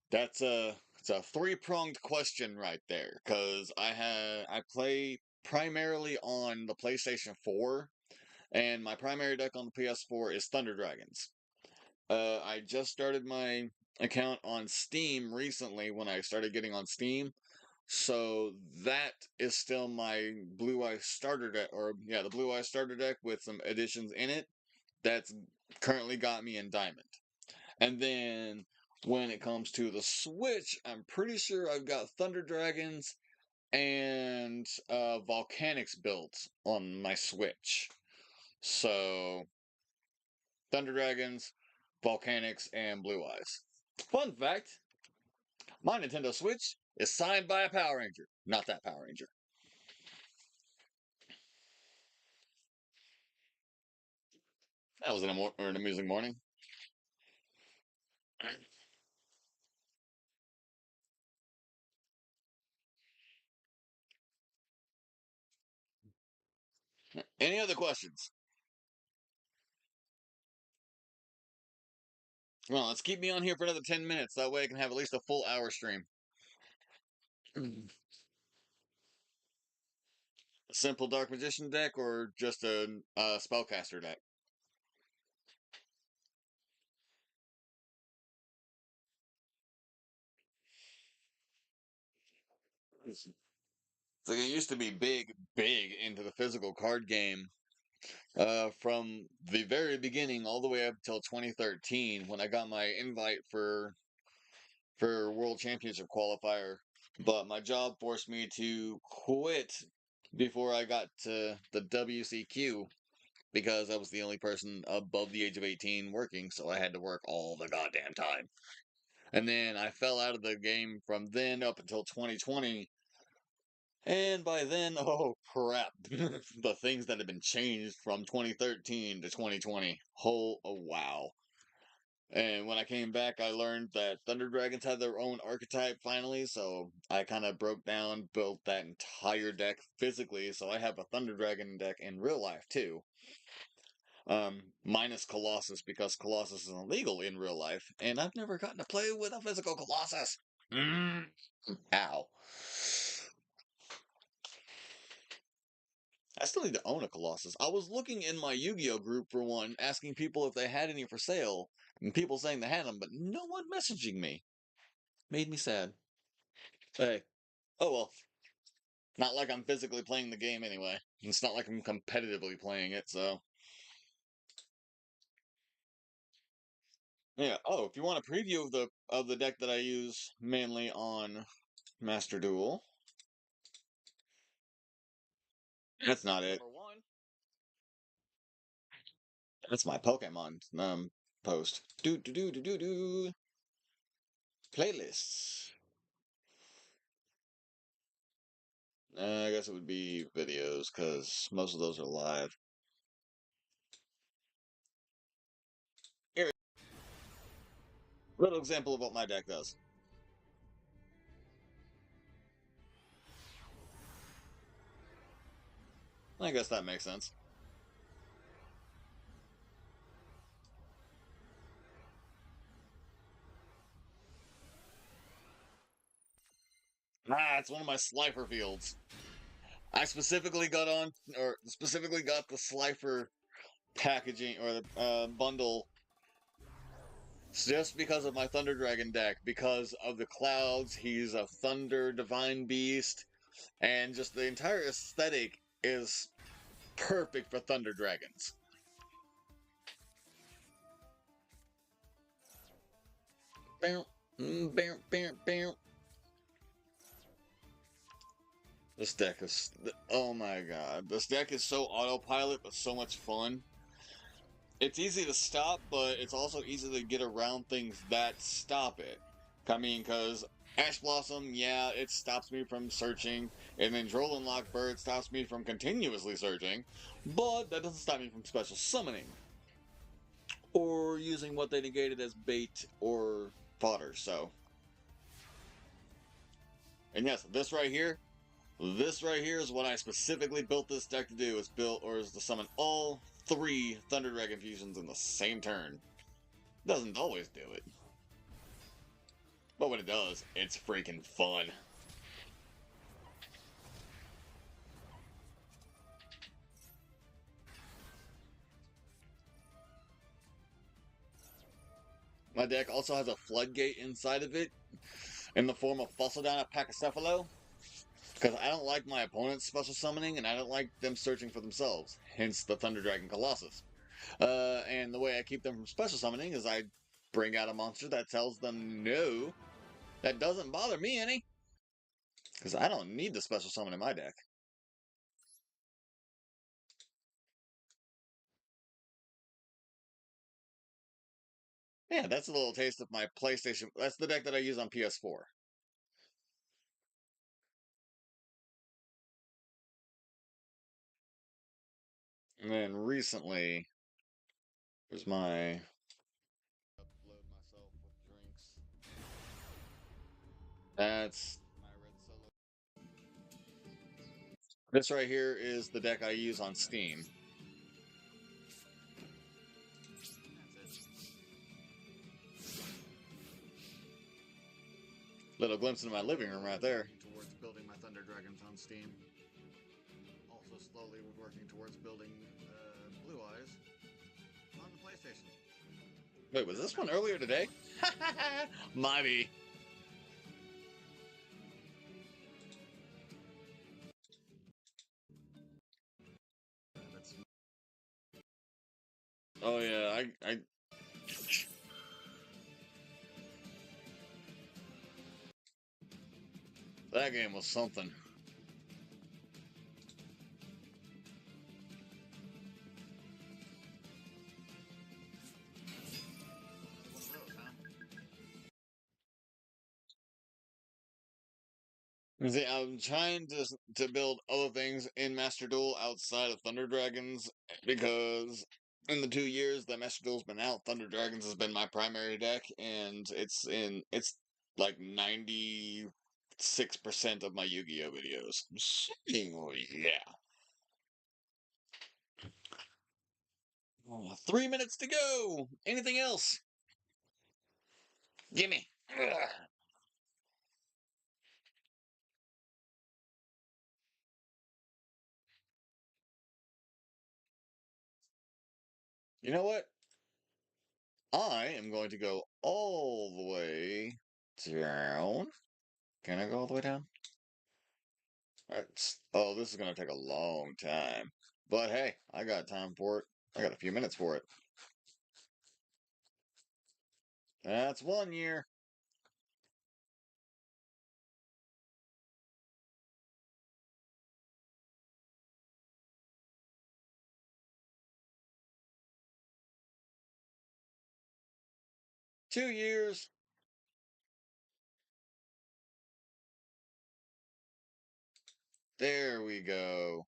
that's it's a three-pronged question right there, because I play primarily on the PlayStation 4, and my primary deck on the PS4 is Thunder Dragons. I just started my account on Steam recently when I started getting on Steam, so that is still my Blue Eye starter deck, or yeah, the Blue Eye starter deck with some additions in it. That's currently got me in Diamond. And then when it comes to the Switch, I'm pretty sure I've got Thunder Dragons and Volcanics built on my Switch. So, Thunder Dragons, Volcanics, and Blue Eyes. Fun fact, my Nintendo Switch is signed by a Power Ranger. Not that Power Ranger. That was an amusing morning. Any other questions? Well, let's keep me on here for another 10 minutes. That way I can have at least a full hour stream. A simple Dark Magician deck or just a Spellcaster deck? So I used to be big into the physical card game from the very beginning all the way up until 2013 when I got my invite for World Championship qualifier. But my job forced me to quit before I got to the WCQ because I was the only person above the age of 18 working, so I had to work all the goddamn time. And then I fell out of the game from then up until 2020. And by then, oh crap, the things that have been changed from 2013 to 2020. Oh wow. And when I came back, I learned that Thunder Dragons had their own archetype finally, so I kind of broke down, built that entire deck physically, so I have a Thunder Dragon deck in real life too. Minus Colossus, because Colossus is illegal in real life, and I've never gotten to play with a physical Colossus. Ow. I still need to own a Colossus. I was looking in my Yu-Gi-Oh group for one, asking people if they had any for sale, and people saying they had them, but no one messaging me. Made me sad. Hey, oh well. Not like I'm physically playing the game anyway. It's not like I'm competitively playing it, so. Yeah. Oh, if you want a preview of the deck that I use mainly on Master Duel, that's not it. Number one. That's my Pokemon post. Do. Playlists. I guess it would be videos because most of those are live. Here, little example of what my deck does. I guess that makes sense. It's one of my Slifer fields. I specifically got the Slifer packaging or the bundle just because of my Thunder Dragon deck, because of the clouds. He's a Thunder Divine Beast, and just the entire aesthetic is perfect for Thunder Dragons. Bam, bam, bam, bam. This deck is, oh my god, this deck is so autopilot, but so much fun. It's easy to stop, but it's also easy to get around things that stop it. I mean, because Ash Blossom, yeah, it stops me from searching, and then Droll Lockbird stops me from continuously searching, but that doesn't stop me from special summoning. Or using what they negated as bait or fodder, so. And yes, this right here is what I specifically built this deck to do, is to summon all 3 Thunder Dragon fusions in the same turn. Doesn't always do it. But when it does, it's freaking fun. My deck also has a floodgate inside of it in the form of Fusseldana Pachycephalo, because I don't like my opponent's special summoning, and I don't like them searching for themselves, hence the Thunder Dragon Colossus. And the way I keep them from special summoning is I bring out a monster that tells them no, that doesn't bother me any, because I don't need the special summon in my deck. Yeah, that's a little taste of my PlayStation. That's the deck that I use on PS4. And then recently, there's my upload myself with drinks. That's my red solo. This right here is the deck I use on Steam. That's it. Little glimpse into my living room right there. Towards building my Thunder Dragons on Steam. Also slowly working towards building Blue Eyes on the PlayStation. Wait, was this one earlier today? Mighty. Oh yeah, I that game was something. See, I'm trying to build other things in Master Duel outside of Thunder Dragons, because in the 2 years that Master Duel's been out, Thunder Dragons has been my primary deck, and it's like 96% of my Yu-Gi-Oh videos. So, yeah. 3 minutes to go. Anything else? Gimme. Ugh. You know what? I am going to go all the way down. Can I go all the way down? Oh, this is going to take a long time. But hey, I got time for it. I got a few minutes for it. That's 1 year. 2 years. There we go.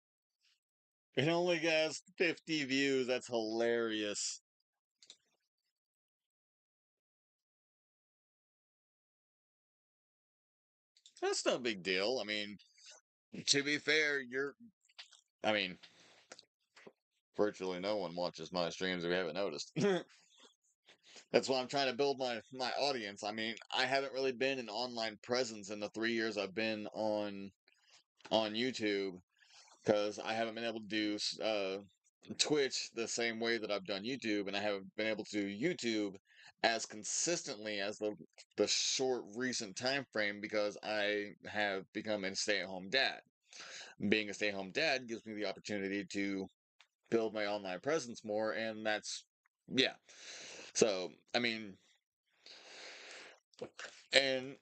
It only has 50 views. That's hilarious. That's no big deal. I mean, to be fair, I mean, virtually no one watches my streams if you haven't noticed. That's why I'm trying to build my audience. I mean, I haven't really been an online presence in the 3 years I've been on YouTube because I haven't been able to do Twitch the same way that I've done YouTube, and I haven't been able to do YouTube as consistently as the short recent time frame because I have become a stay-at-home dad. Being a stay-at-home dad gives me the opportunity to build my online presence more, and that's yeah. So, I mean, and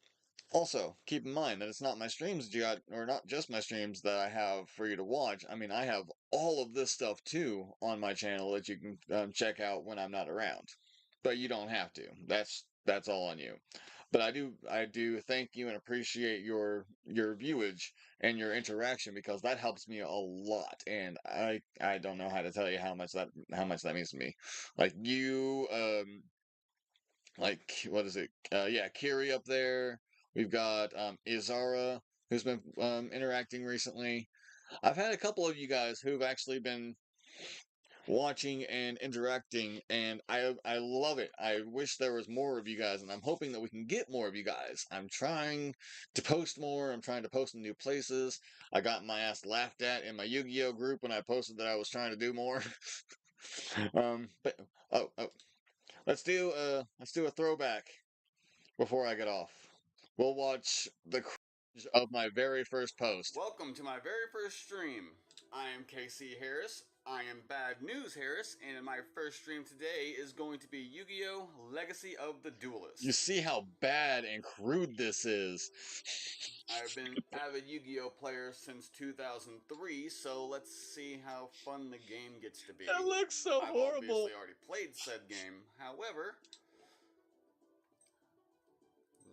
also, keep in mind that it's not my streams that you got, or not just my streams that I have for you to watch. I mean, I have all of this stuff too on my channel that you can check out when I'm not around. But you don't have to. That's all on you. But I do thank you and appreciate your viewage and your interaction because that helps me a lot. And I don't know how to tell you how much that means to me. Like you, like what is it? Yeah, Kiri up there. We've got Izara who's been interacting recently. I've had a couple of you guys who've actually been watching and interacting, and I love it. I wish there was more of you guys, and I'm hoping that we can get more of you guys. I'm trying to post more. I'm trying to post in new places. I got my ass laughed at in my Yu-Gi-Oh group when I posted that I was trying to do more. But oh, let's do a throwback before I get off. We'll watch the cringe of my very first post. Welcome to my very first stream. I am KC Harris. I am Bad News Harris, and my first stream today is going to be Yu-Gi-Oh! Legacy of the Duelist. You see how bad and crude this is. I've been an avid Yu-Gi-Oh! Player since 2003, so let's see how fun the game gets to be. That looks so horrible. I've obviously already played said game. However,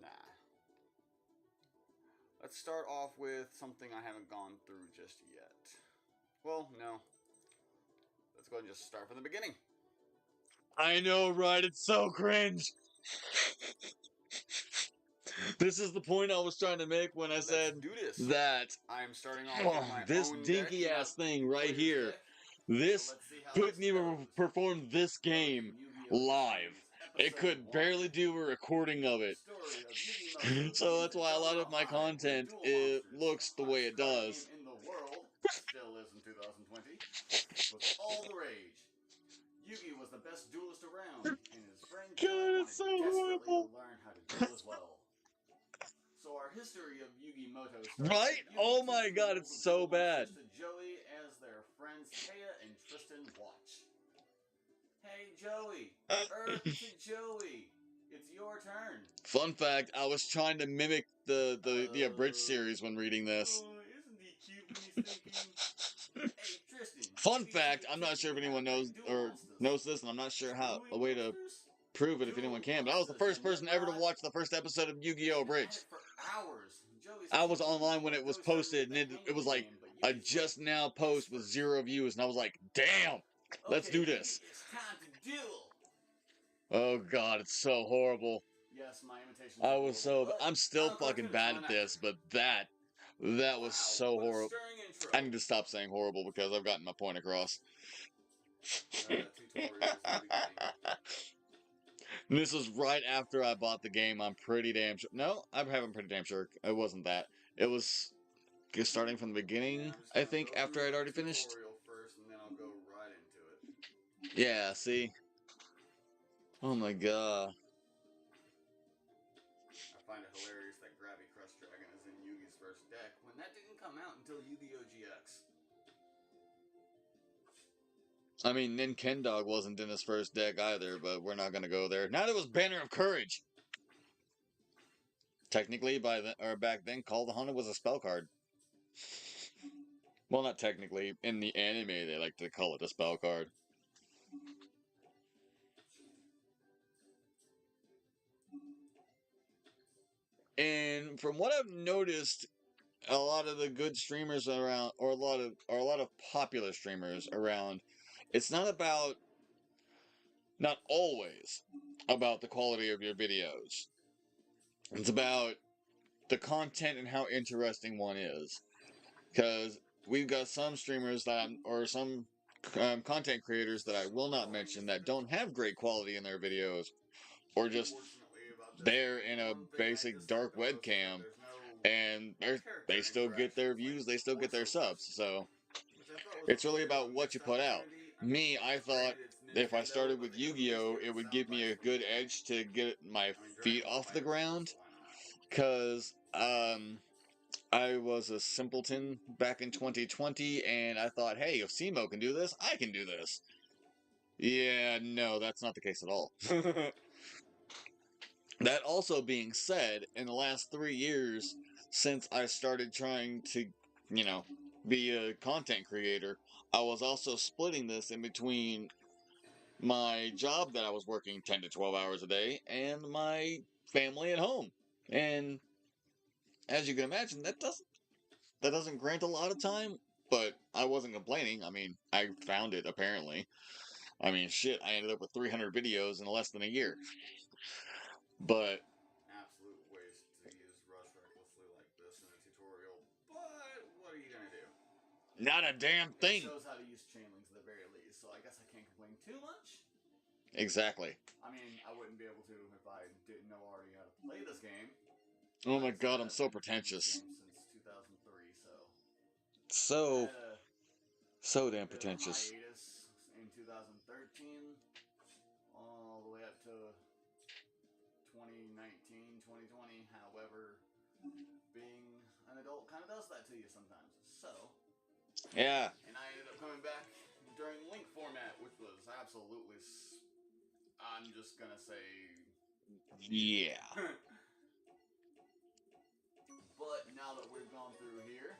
nah. Let's start off with something I haven't gone through just yet. Well, no. Let's go ahead and just start from the beginning. I know, right? It's so cringe. This is the point I was trying to make when I said that I am starting off with my this own dinky deck, ass thing right here. Deck. This couldn't even perform this game live. It could barely do a recording of it. So that's why a lot of my content it looks the way it does. In the world, still is in 2020, with all the rage. Yugi was the best duelist around, and his friend Joey wanted so desperately to learn how to duel as well. So our history of Yugi Moto starts. Right? Oh my god, it's so bad. To Joey as their friends Taya and Tristan watch. Hey Joey, to Joey. It's your turn. Fun fact: I was trying to mimic the abridged series when reading this. Oh, isn't he cute when he's thinking? Hey Tristan. Fun fact: I'm not sure if anyone knows this, and I'm not sure how a way to prove it if anyone can. But I was the first person ever to watch the first episode of Yu-Gi-Oh! Abridged. I was online when it was posted, and it was like a just now post with 0 views, and I was like, damn, let's do this. It's time to duel. Oh god, it's so horrible. Yes, my imitation. I'm still fucking bad at this, but that was so horrible. I need to stop saying horrible because I've gotten my point across. And this was right after I bought the game. I'm pretty damn sure. No, I'm having pretty damn sure. It wasn't that. It was just starting from the beginning. I think after I'd already finished. First, and then I'll go right into it. Yeah, see? Oh my god. I find it hilarious that Grabby Crush Dragon is in Yugi's first deck when that didn't come out until Yu-Gi-Oh! GX. I mean, Ninkendog wasn't in his first deck either, but we're not gonna go there. Neither was Banner of Courage. Technically, back then, Call the Hunter was a spell card. Well, not technically. In the anime, they like to call it a spell card. And from what I've noticed, a lot of the good streamers around, or a lot of popular streamers around, it's not always about the quality of your videos. It's about the content and how interesting one is. Because we've got some streamers or some content creators that I will not mention that don't have great quality in their videos, or just they're in a basic dark webcam, and they still get their views, they still get their subs. So it's really about what you put out. Me, I thought if I started with Yu-Gi-Oh, it would give me a good edge to get my feet off the ground, because I was a simpleton back in 2020, and I thought, hey, if Simo can do this, I can do this. Yeah, no, that's not the case at all. That also being said, in the last 3 years, since I started trying to, you know, be a content creator, I was also splitting this in between my job that I was working 10 to 12 hours a day and my family at home. And as you can imagine, that doesn't grant a lot of time, but I wasn't complaining. I mean, I found it apparently. I mean, shit, I ended up with 300 videos in less than a year. But Absolute waste to use Rush recklessly like this in a tutorial, but what are you gonna do? not a damn It thing. shows how to use chain links at the very least, so I guess I can't complain too much. Exactly. I mean, I wouldn't be able to if I didn't know already how to play this game. Oh my god, I'm so pretentious. Since 2003, So, so damn bit of a pretentious. hiatus in 2013, all the way up to 2019, 2020. However, being an adult kind of does that to you sometimes. So, Yeah. and I ended up coming back during link format, which was absolutely, I'm just gonna say, Yeah. But now that we've gone through here,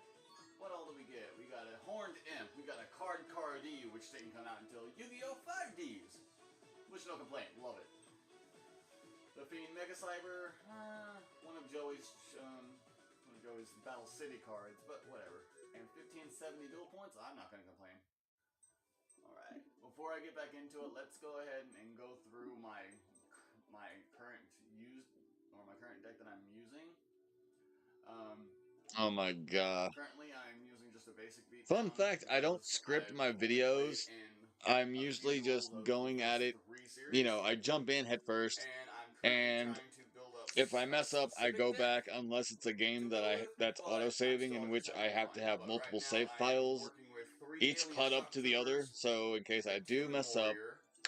what all do we get? We got a Horned Imp, we got a Card D, which didn't come out until Yu-Gi-Oh! 5Ds. Which no complaint, love it. The Fiend Mega Cyber, one of Joey's Battle City cards, but whatever. And 1570 dual points, I'm not gonna complain. Alright, before I get back into it, let's go ahead and go through my current deck that I'm using. Oh my god. Currently, I'm using just a basic beat. Fun fact, I don't script my videos. I'm usually just going at it. You know, I jump in head first, and if I mess up, I go back unless it's a game that's auto-saving, in which I have to have multiple save files, each caught up to the other, so in case I do mess up,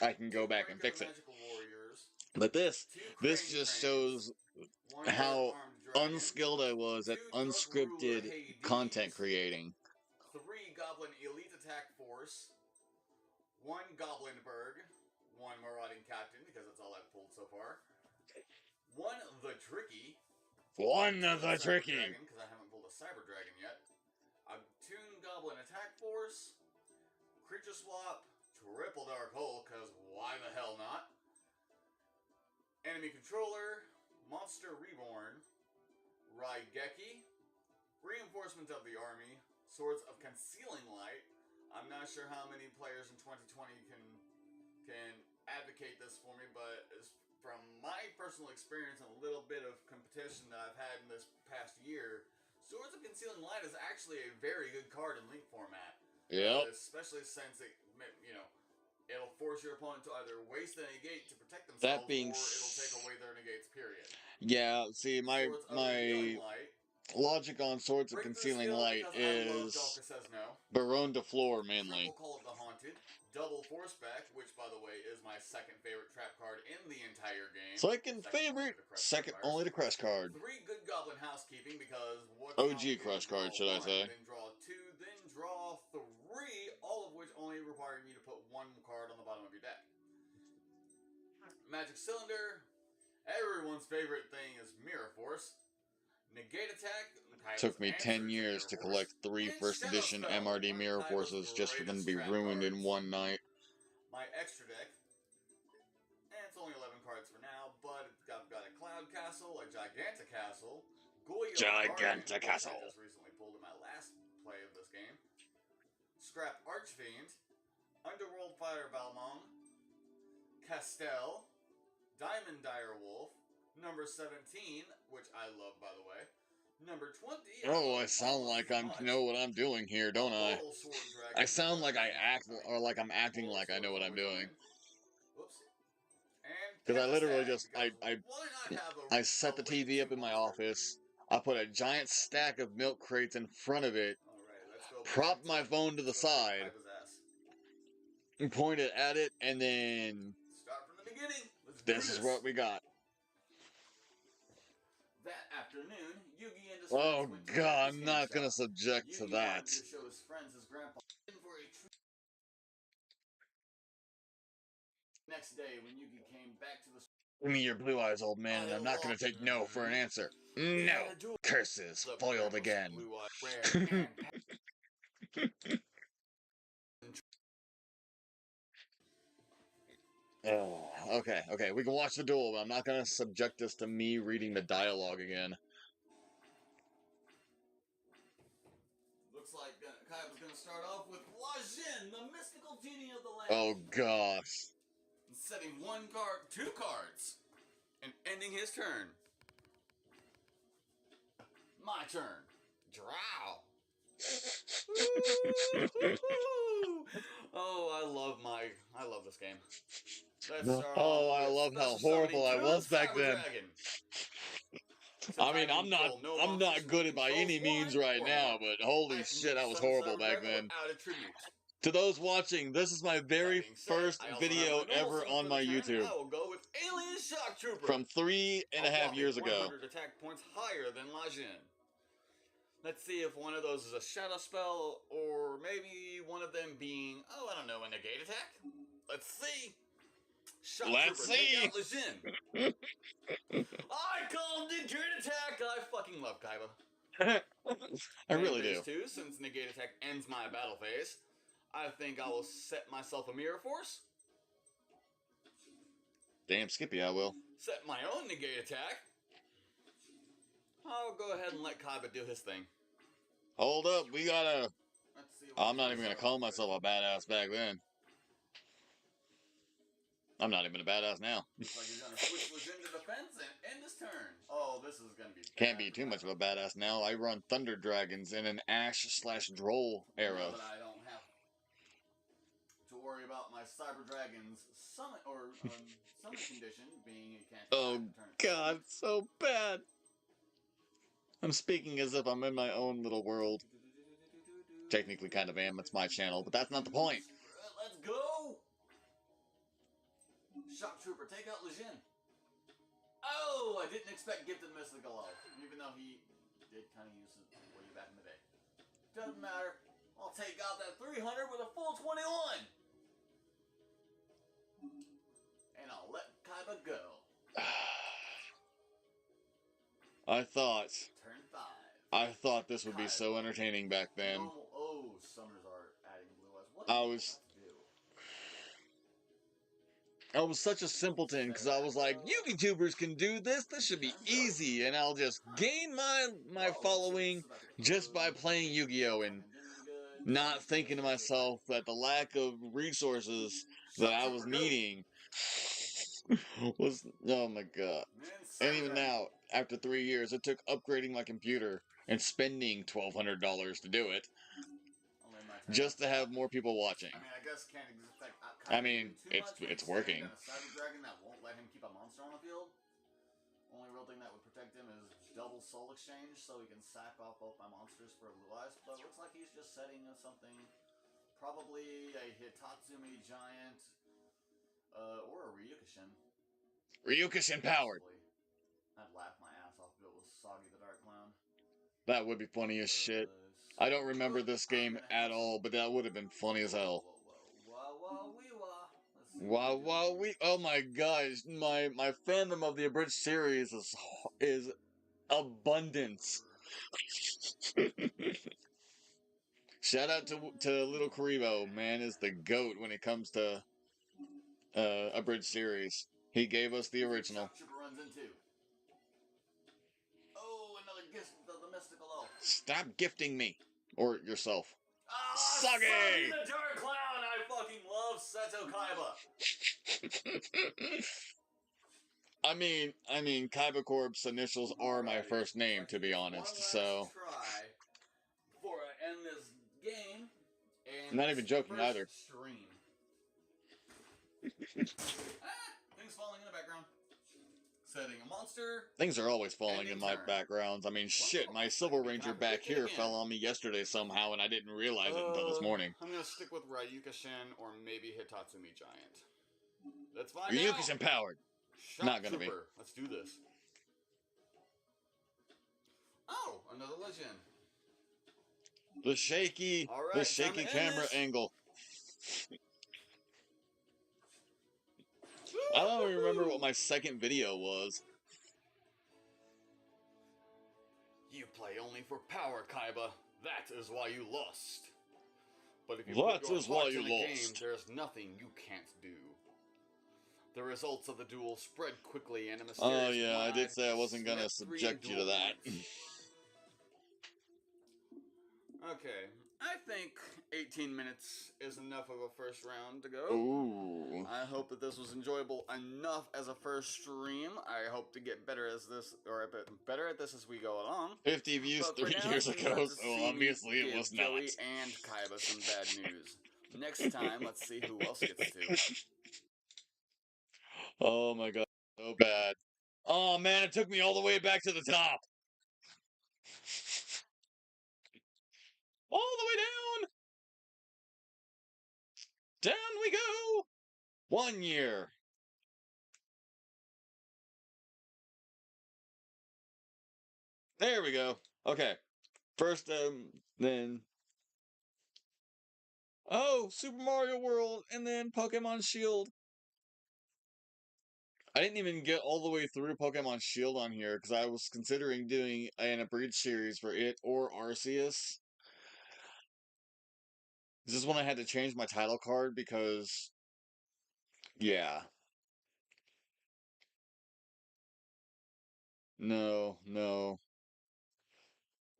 I can go back and fix it. But this just shows how unskilled I was at unscripted content creating. 3 Goblin Elite Attack Force, 1 Goblinberg, 1 Marauding Captain, because that's all I've pulled so far, 1 The Tricky, Because because I haven't pulled a Cyber Dragon yet, a Toon Goblin Attack Force, Creature Swap, Triple Dark Hole, because why the hell not, Enemy Controller, Monster Reborn, Raigeki, Reinforcement of the Army, Swords of Concealing Light. I'm not sure how many players in 2020 can advocate this for me, but from my personal experience and a little bit of competition that I've had in this past year, Swords of Concealing Light is actually a very good card in Link format. Yep. Especially since it'll force your opponent to either waste a negate to protect themselves, That being or it'll take away their negates, period. Yeah, see, my Logic on Swords of Breakthrough Concealing skill Light because I love is Dalka Says No. Baron de Fleur mainly. Triple Call of the Haunted. Double Force Spec, which by the way is my second favorite trap card in the entire game. Second favorite, second only to Crush card. 3 Good Goblin Housekeeping because what's OG not Crush draw card, should I 1, say. then draw 2, then draw 3, all of which only require you to put 1 card on the bottom of your deck. Magic Cylinder. Everyone's favorite thing is Mirror Force. Negate Attack. Took me 10 years to collect 3 first edition MRD Mirror Forces just for them to be ruined in one night. My extra deck. And it's only 11 cards for now, but I've got a Cloud Castle, a Gigantic Castle, Gigantic Castle. I just recently pulled in my last play of this game. Scrap Archfiend, Underworld Fire Balmong, Castell, Diamond Direwolf, number 17, which I love by the way. Number 20. Oh, I sound like I know what I'm doing here, don't I? I sound like I act, or like I'm acting like I know what I'm doing. Because I literally just, I set the TV up in my office, I put a giant stack of milk crates in front of it, propped my phone to the side, and pointed at it, and then Start from the beginning. this is what we got. That afternoon, Yugi and his Oh friends went to god, a I'm not gonna shop. subject to Yugi that. wanted to show his friends his grandpa in for a treat. Next day, when Yugi came back to the Give me your blue eyes, old man, and I'm not gonna take no for an answer. No! Curses, foiled again. Oh, okay, we can watch the duel, but I'm not gonna subject this to me reading the dialogue again. Looks like Kai was gonna start off with La Jin, the mystical genie of the land. Oh gosh. Setting 2 cards, and ending his turn. My turn. Drow. Oh, I love this game. Oh, I love how horrible I was back then. I mean, I'm not good by any means right now, but holy shit, I was horrible back then. To those watching, this is my very first video ever on my YouTube. I will go with Alien Shock Trooper. From 3.5 years ago. 100 attack points higher than La Jin. Let's see if one of those is a shadow spell, or maybe one of them being, I don't know, a negate attack? Let's see. Let's see. Take out La Jin. I called negate attack. I fucking love Kaiba. I really do. Too, since negate attack ends my battle phase, I think I will set myself a Mirror Force. Damn, Skippy, I will. Set my own negate attack. I'll go ahead and let Kaiba do his thing. Hold up, we gotta... I'm not even gonna call myself a badass back then. I'm not even a badass now. Looks like he's gonna switch Lejin to defense and end his turn. Oh, this is gonna be bad. Can't be too much of a badass now. I run Thunder Dragons in an Ash/Droll era. Now that I don't have to worry about my Cyber Dragon's summon or summon condition being a can't. Oh god, so bad. I'm speaking as if I'm in my own little world. Technically kind of am, it's my channel, but that's not the point. Let's go! Shock Trooper, take out Lejin. Oh, I didn't expect Gifted Mystical Elf, even though he did kind of use it way back in the day. Doesn't matter. I'll take out that 300 with a full 21. And I'll let Kaiba go. I thought Turn 5. I thought this would be so entertaining back then. Oh, Summoners are adding blue eyes. What I was such a simpleton because I was like, YouTubers can do this. This should be easy, and I'll just gain my following just by playing Yu-Gi-Oh! And not thinking to myself that the lack of resources that I was needing was, oh my god. And even now, after 3 years, it took upgrading my computer and spending $1,200 to do it just to have more people watching. I mean, I guess can't expect. I mean, it's working. A Cyber Dragon that won't let him keep a monster on the field. Only real thing that would protect him is double soul exchange so he can sack off both my monsters for blue eyes, but it looks like he's just setting something, probably a Hitatsumi Giant, or a Ryukushin. Ryukushin powered. Possibly. I'd laugh my ass off if it was Soggy the Dark Clown. That would be funny as shit. I don't remember this game at all, but that would have been funny as hell. Wow, wow, we. Oh my gosh, my fandom of the abridged series is abundance. Shout out to Little Karibo, man, is the goat when it comes to abridged series. He gave us the original. Runs into. Oh, another gift of the mystical elf. Stop gifting me or yourself. Soggy the Dark Clown! I fucking love Seto Kaiba. I mean, Kaiba Corp's initials are my first name, to be honest. So. Try before I end this game. And I'm not even joking either. Stream. Things falling in the background. Setting a monster. Things are always falling in my backgrounds. I mean, shit, my Silver Ranger back here fell on me yesterday somehow, and I didn't realize it until this morning. I'm gonna stick with Ryukushin or maybe Hitatsumi Giant. Let's find out. Ryukushin powered. Not gonna be. Let's do this. Oh, another legend. The shaky camera angle. I don't even remember what my second video was. You play only for power, Kaiba. That is why you lost. But if you put your heart in the game, there's nothing you can't do. The results of the duel spread quickly and a mysterious Oh yeah, I did say I wasn't gonna subject you to that. Okay, I think 18 minutes is enough of a first round to go. Ooh. I hope that this was enjoyable enough as a first stream. I hope to get better as this, or a bit better at this as we go along. 50 views 3 years ago, so obviously it was not. Joey and Kaiba some bad news. Next time, let's see who else gets to. Oh my god, so bad. Oh man, it took me all the way back to the top. All the way down. Down we go. 1 year. There we go. Okay. First, then. Oh, Super Mario World, and then Pokemon Shield. I didn't even get all the way through Pokemon Shield on here because I was considering doing an abridged series for it or Arceus. This is when I had to change my title card because, yeah. No, no.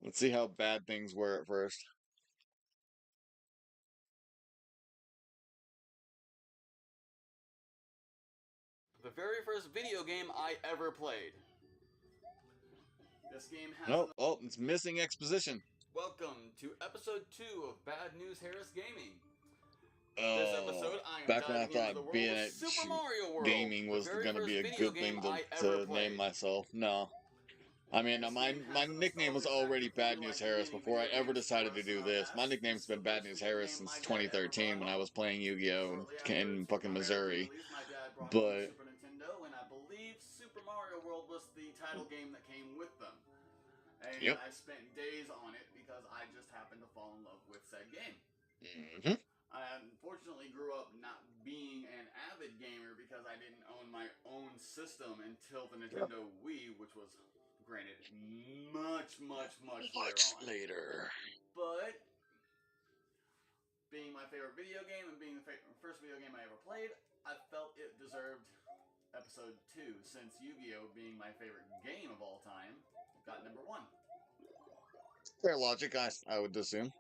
Let's see how bad things were at first. The very first video game I ever played. This game has... Nope. Oh, it's missing exposition. Welcome to episode 2 of Bad News Harris Gaming. Oh, this episode, I am back when I diving into the thought world being of at Super Mario World, gaming was going to be a good thing to name myself. No. I mean, my nickname was already Bad News Harris before I ever decided to do this. My nickname's been Bad News Harris since 2013 when I was playing Yu-Gi-Oh! in fucking Missouri. But... and I believe Super Mario World was the title game that came with them. And yep. I spent days on it because I just happened to fall in love with said game. Mm-hmm. I unfortunately grew up not being an avid gamer because I didn't own my own system until the Nintendo Wii, which was, granted, much later. But, being my favorite video game and being the first video game I ever played, I felt it deserved episode 2, since Yu-Gi-Oh! Being my favorite game of all time, got number 1. Fair logic, I would assume.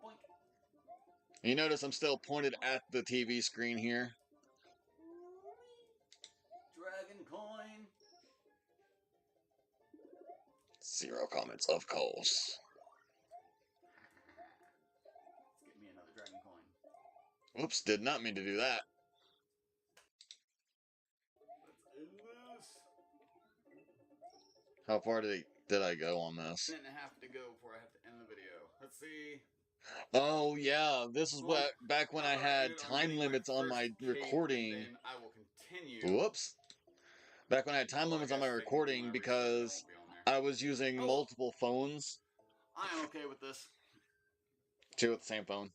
Boink. You notice I'm still pointed at the TV screen here. Dragon coin. 0 comments, of course. Let's get me another dragon coin. Oops, did not mean to do that. Let's end this. How far did he... did I go on this? minute and a half to go before I have to end the video. Let's see. Oh yeah, this is Well, what back when how I about I end had it on time getting limits on first my cape, and recording. then I will continue. Whoops. Back when I had time Although I limits on my guess technically when recording I restart it, I because won't be on there. I was using Oh, well. multiple phones I am okay with this. to the same phone.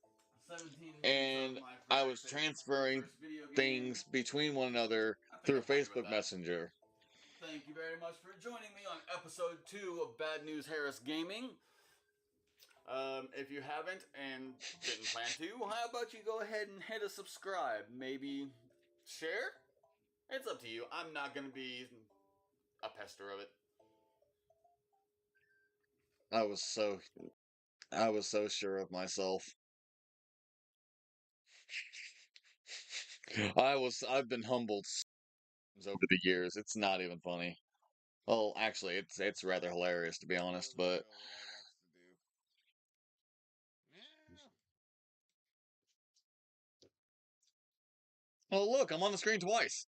17 minutes of And my I was first transferring video game. things between one another I think through I'm happy with Facebook that. Messenger. Thank you very much for joining me on episode 2 of Bad News Harris Gaming. If you haven't and didn't plan to, how about you go ahead and hit a subscribe? Maybe share? It's up to you. I'm not going to be a pester of it. I was so sure of myself. I've been humbled over the years. It's not even funny. Well, actually, it's rather hilarious to be honest, but oh look, I'm on the screen twice.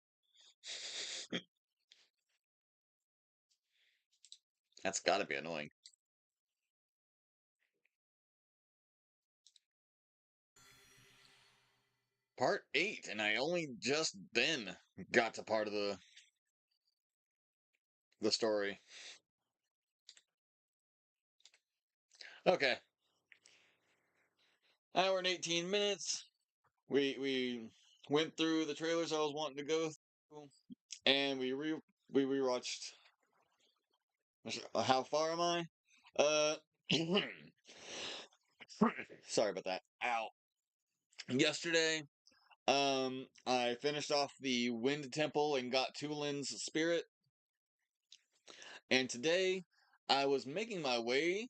That's got to be annoying. Part 8, and I only just then got to part of the story. Okay. Hour and 18 minutes. We went through the trailers I was wanting to go through, and we rewatched. How far am I? Uh, sorry about that. Ow. Yesterday, I finished off the Wind Temple and got Tulin's Spirit, and today I was making my way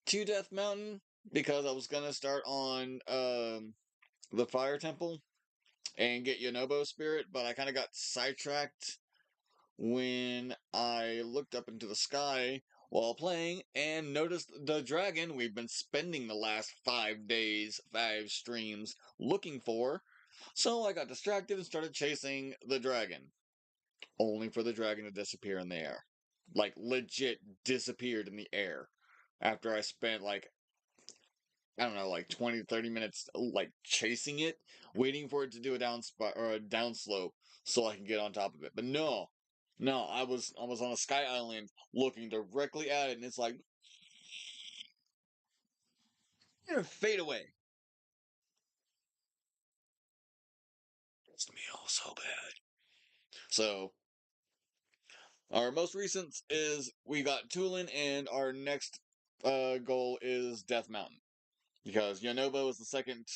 to Death Mountain because I was gonna start on the Fire Temple and get Yonobo's Spirit, but I kind of got sidetracked when I looked up into the sky while playing and noticed the dragon we've been spending the last 5 days, 5 streams looking for. So I got distracted and started chasing the dragon, only for the dragon to disappear in the air. Like, legit disappeared in the air after I spent, like, I don't know, like 20 to 30 minutes, like, chasing it, waiting for it to do a down spot or a down slope so I can get on top of it. But no, no, I was on a sky island looking directly at it, and it's like, fade away. It's me all so bad. So our most recent is we got Tulin, and our next goal is Death Mountain because Yonobo is the second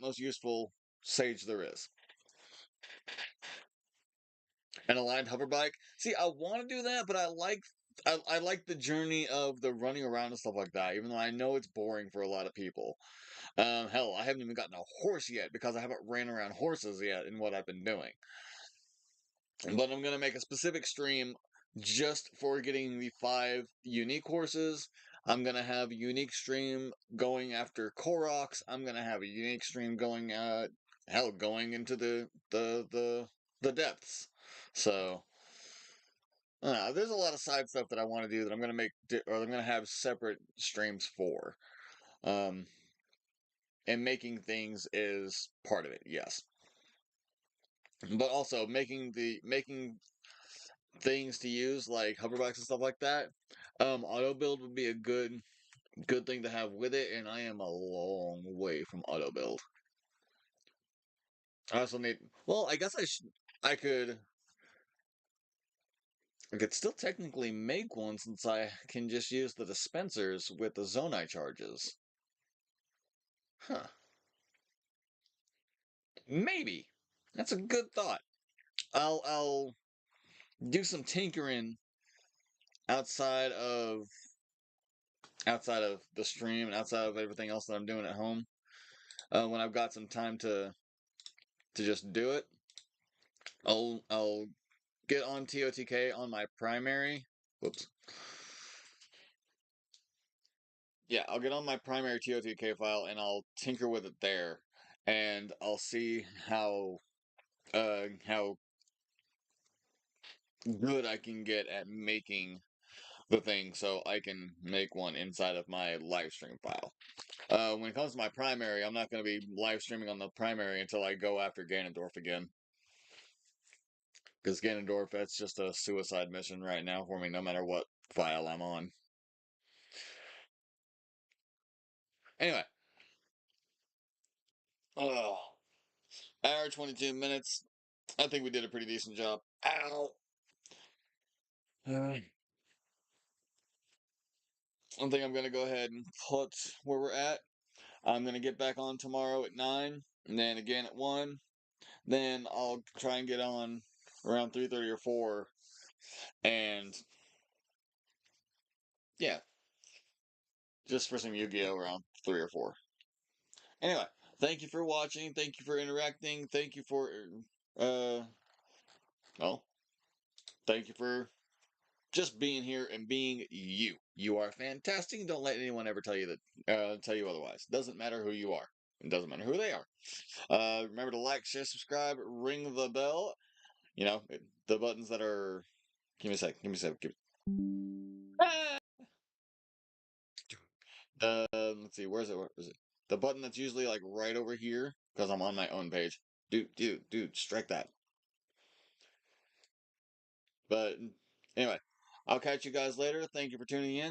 most useful sage there is. An aligned hover bike. See, I want to do that, but I like the journey of the running around and stuff like that, even though I know it's boring for a lot of people. Hell, I haven't even gotten a horse yet because I haven't ran around horses yet in what I've been doing. But I'm gonna make a specific stream just for getting the 5 unique horses. I'm gonna have a unique stream going after Koroks. I'm gonna have a unique stream going going into the depths. So there's a lot of side stuff that I want to do that I'm gonna I'm gonna have separate streams for. Um, and making things is part of it, yes. But also making things to use like hoverbikes and stuff like that. Auto build would be a good thing to have with it, and I am a long way from auto build. I also need. Well, I guess I could still technically make one since I can just use the dispensers with the Zonai charges. Huh. Maybe. That's a good thought. I'll do some tinkering outside of the stream and outside of everything else that I'm doing at home. When I've got some time to just do it, I'll get on TOTK on my primary. Whoops. Yeah, I'll get on my primary TOTK file and I'll tinker with it there, and I'll see how good I can get at making the thing so I can make one inside of my live stream file. When it comes to my primary, I'm not going to be live streaming on the primary until I go after Ganondorf again. Because Ganondorf, that's just a suicide mission right now for me, no matter what file I'm on. Anyway. Oh, hour 22 minutes. I think we did a pretty decent job. Ow! I think I'm going to go ahead and put where we're at. I'm going to get back on tomorrow at 9, and then again at 1. Then I'll try and get on around 3:30 or 4. And yeah, just for some Yu-Gi-Oh! Around 3 or 4. Anyway, thank you for watching. Thank you for interacting. Thank you for, well, thank you for just being here and being you. You are fantastic. Don't let anyone ever tell you that, tell you otherwise. Doesn't matter who you are. It doesn't matter who they are. Remember to like, share, subscribe, ring the bell. You know, the buttons that are. Give me a sec. Give me a sec. Let's see. Where is it? Where is it? The button that's usually like right over here because I'm on my own page. Dude, strike that. But anyway, I'll catch you guys later. Thank you for tuning in.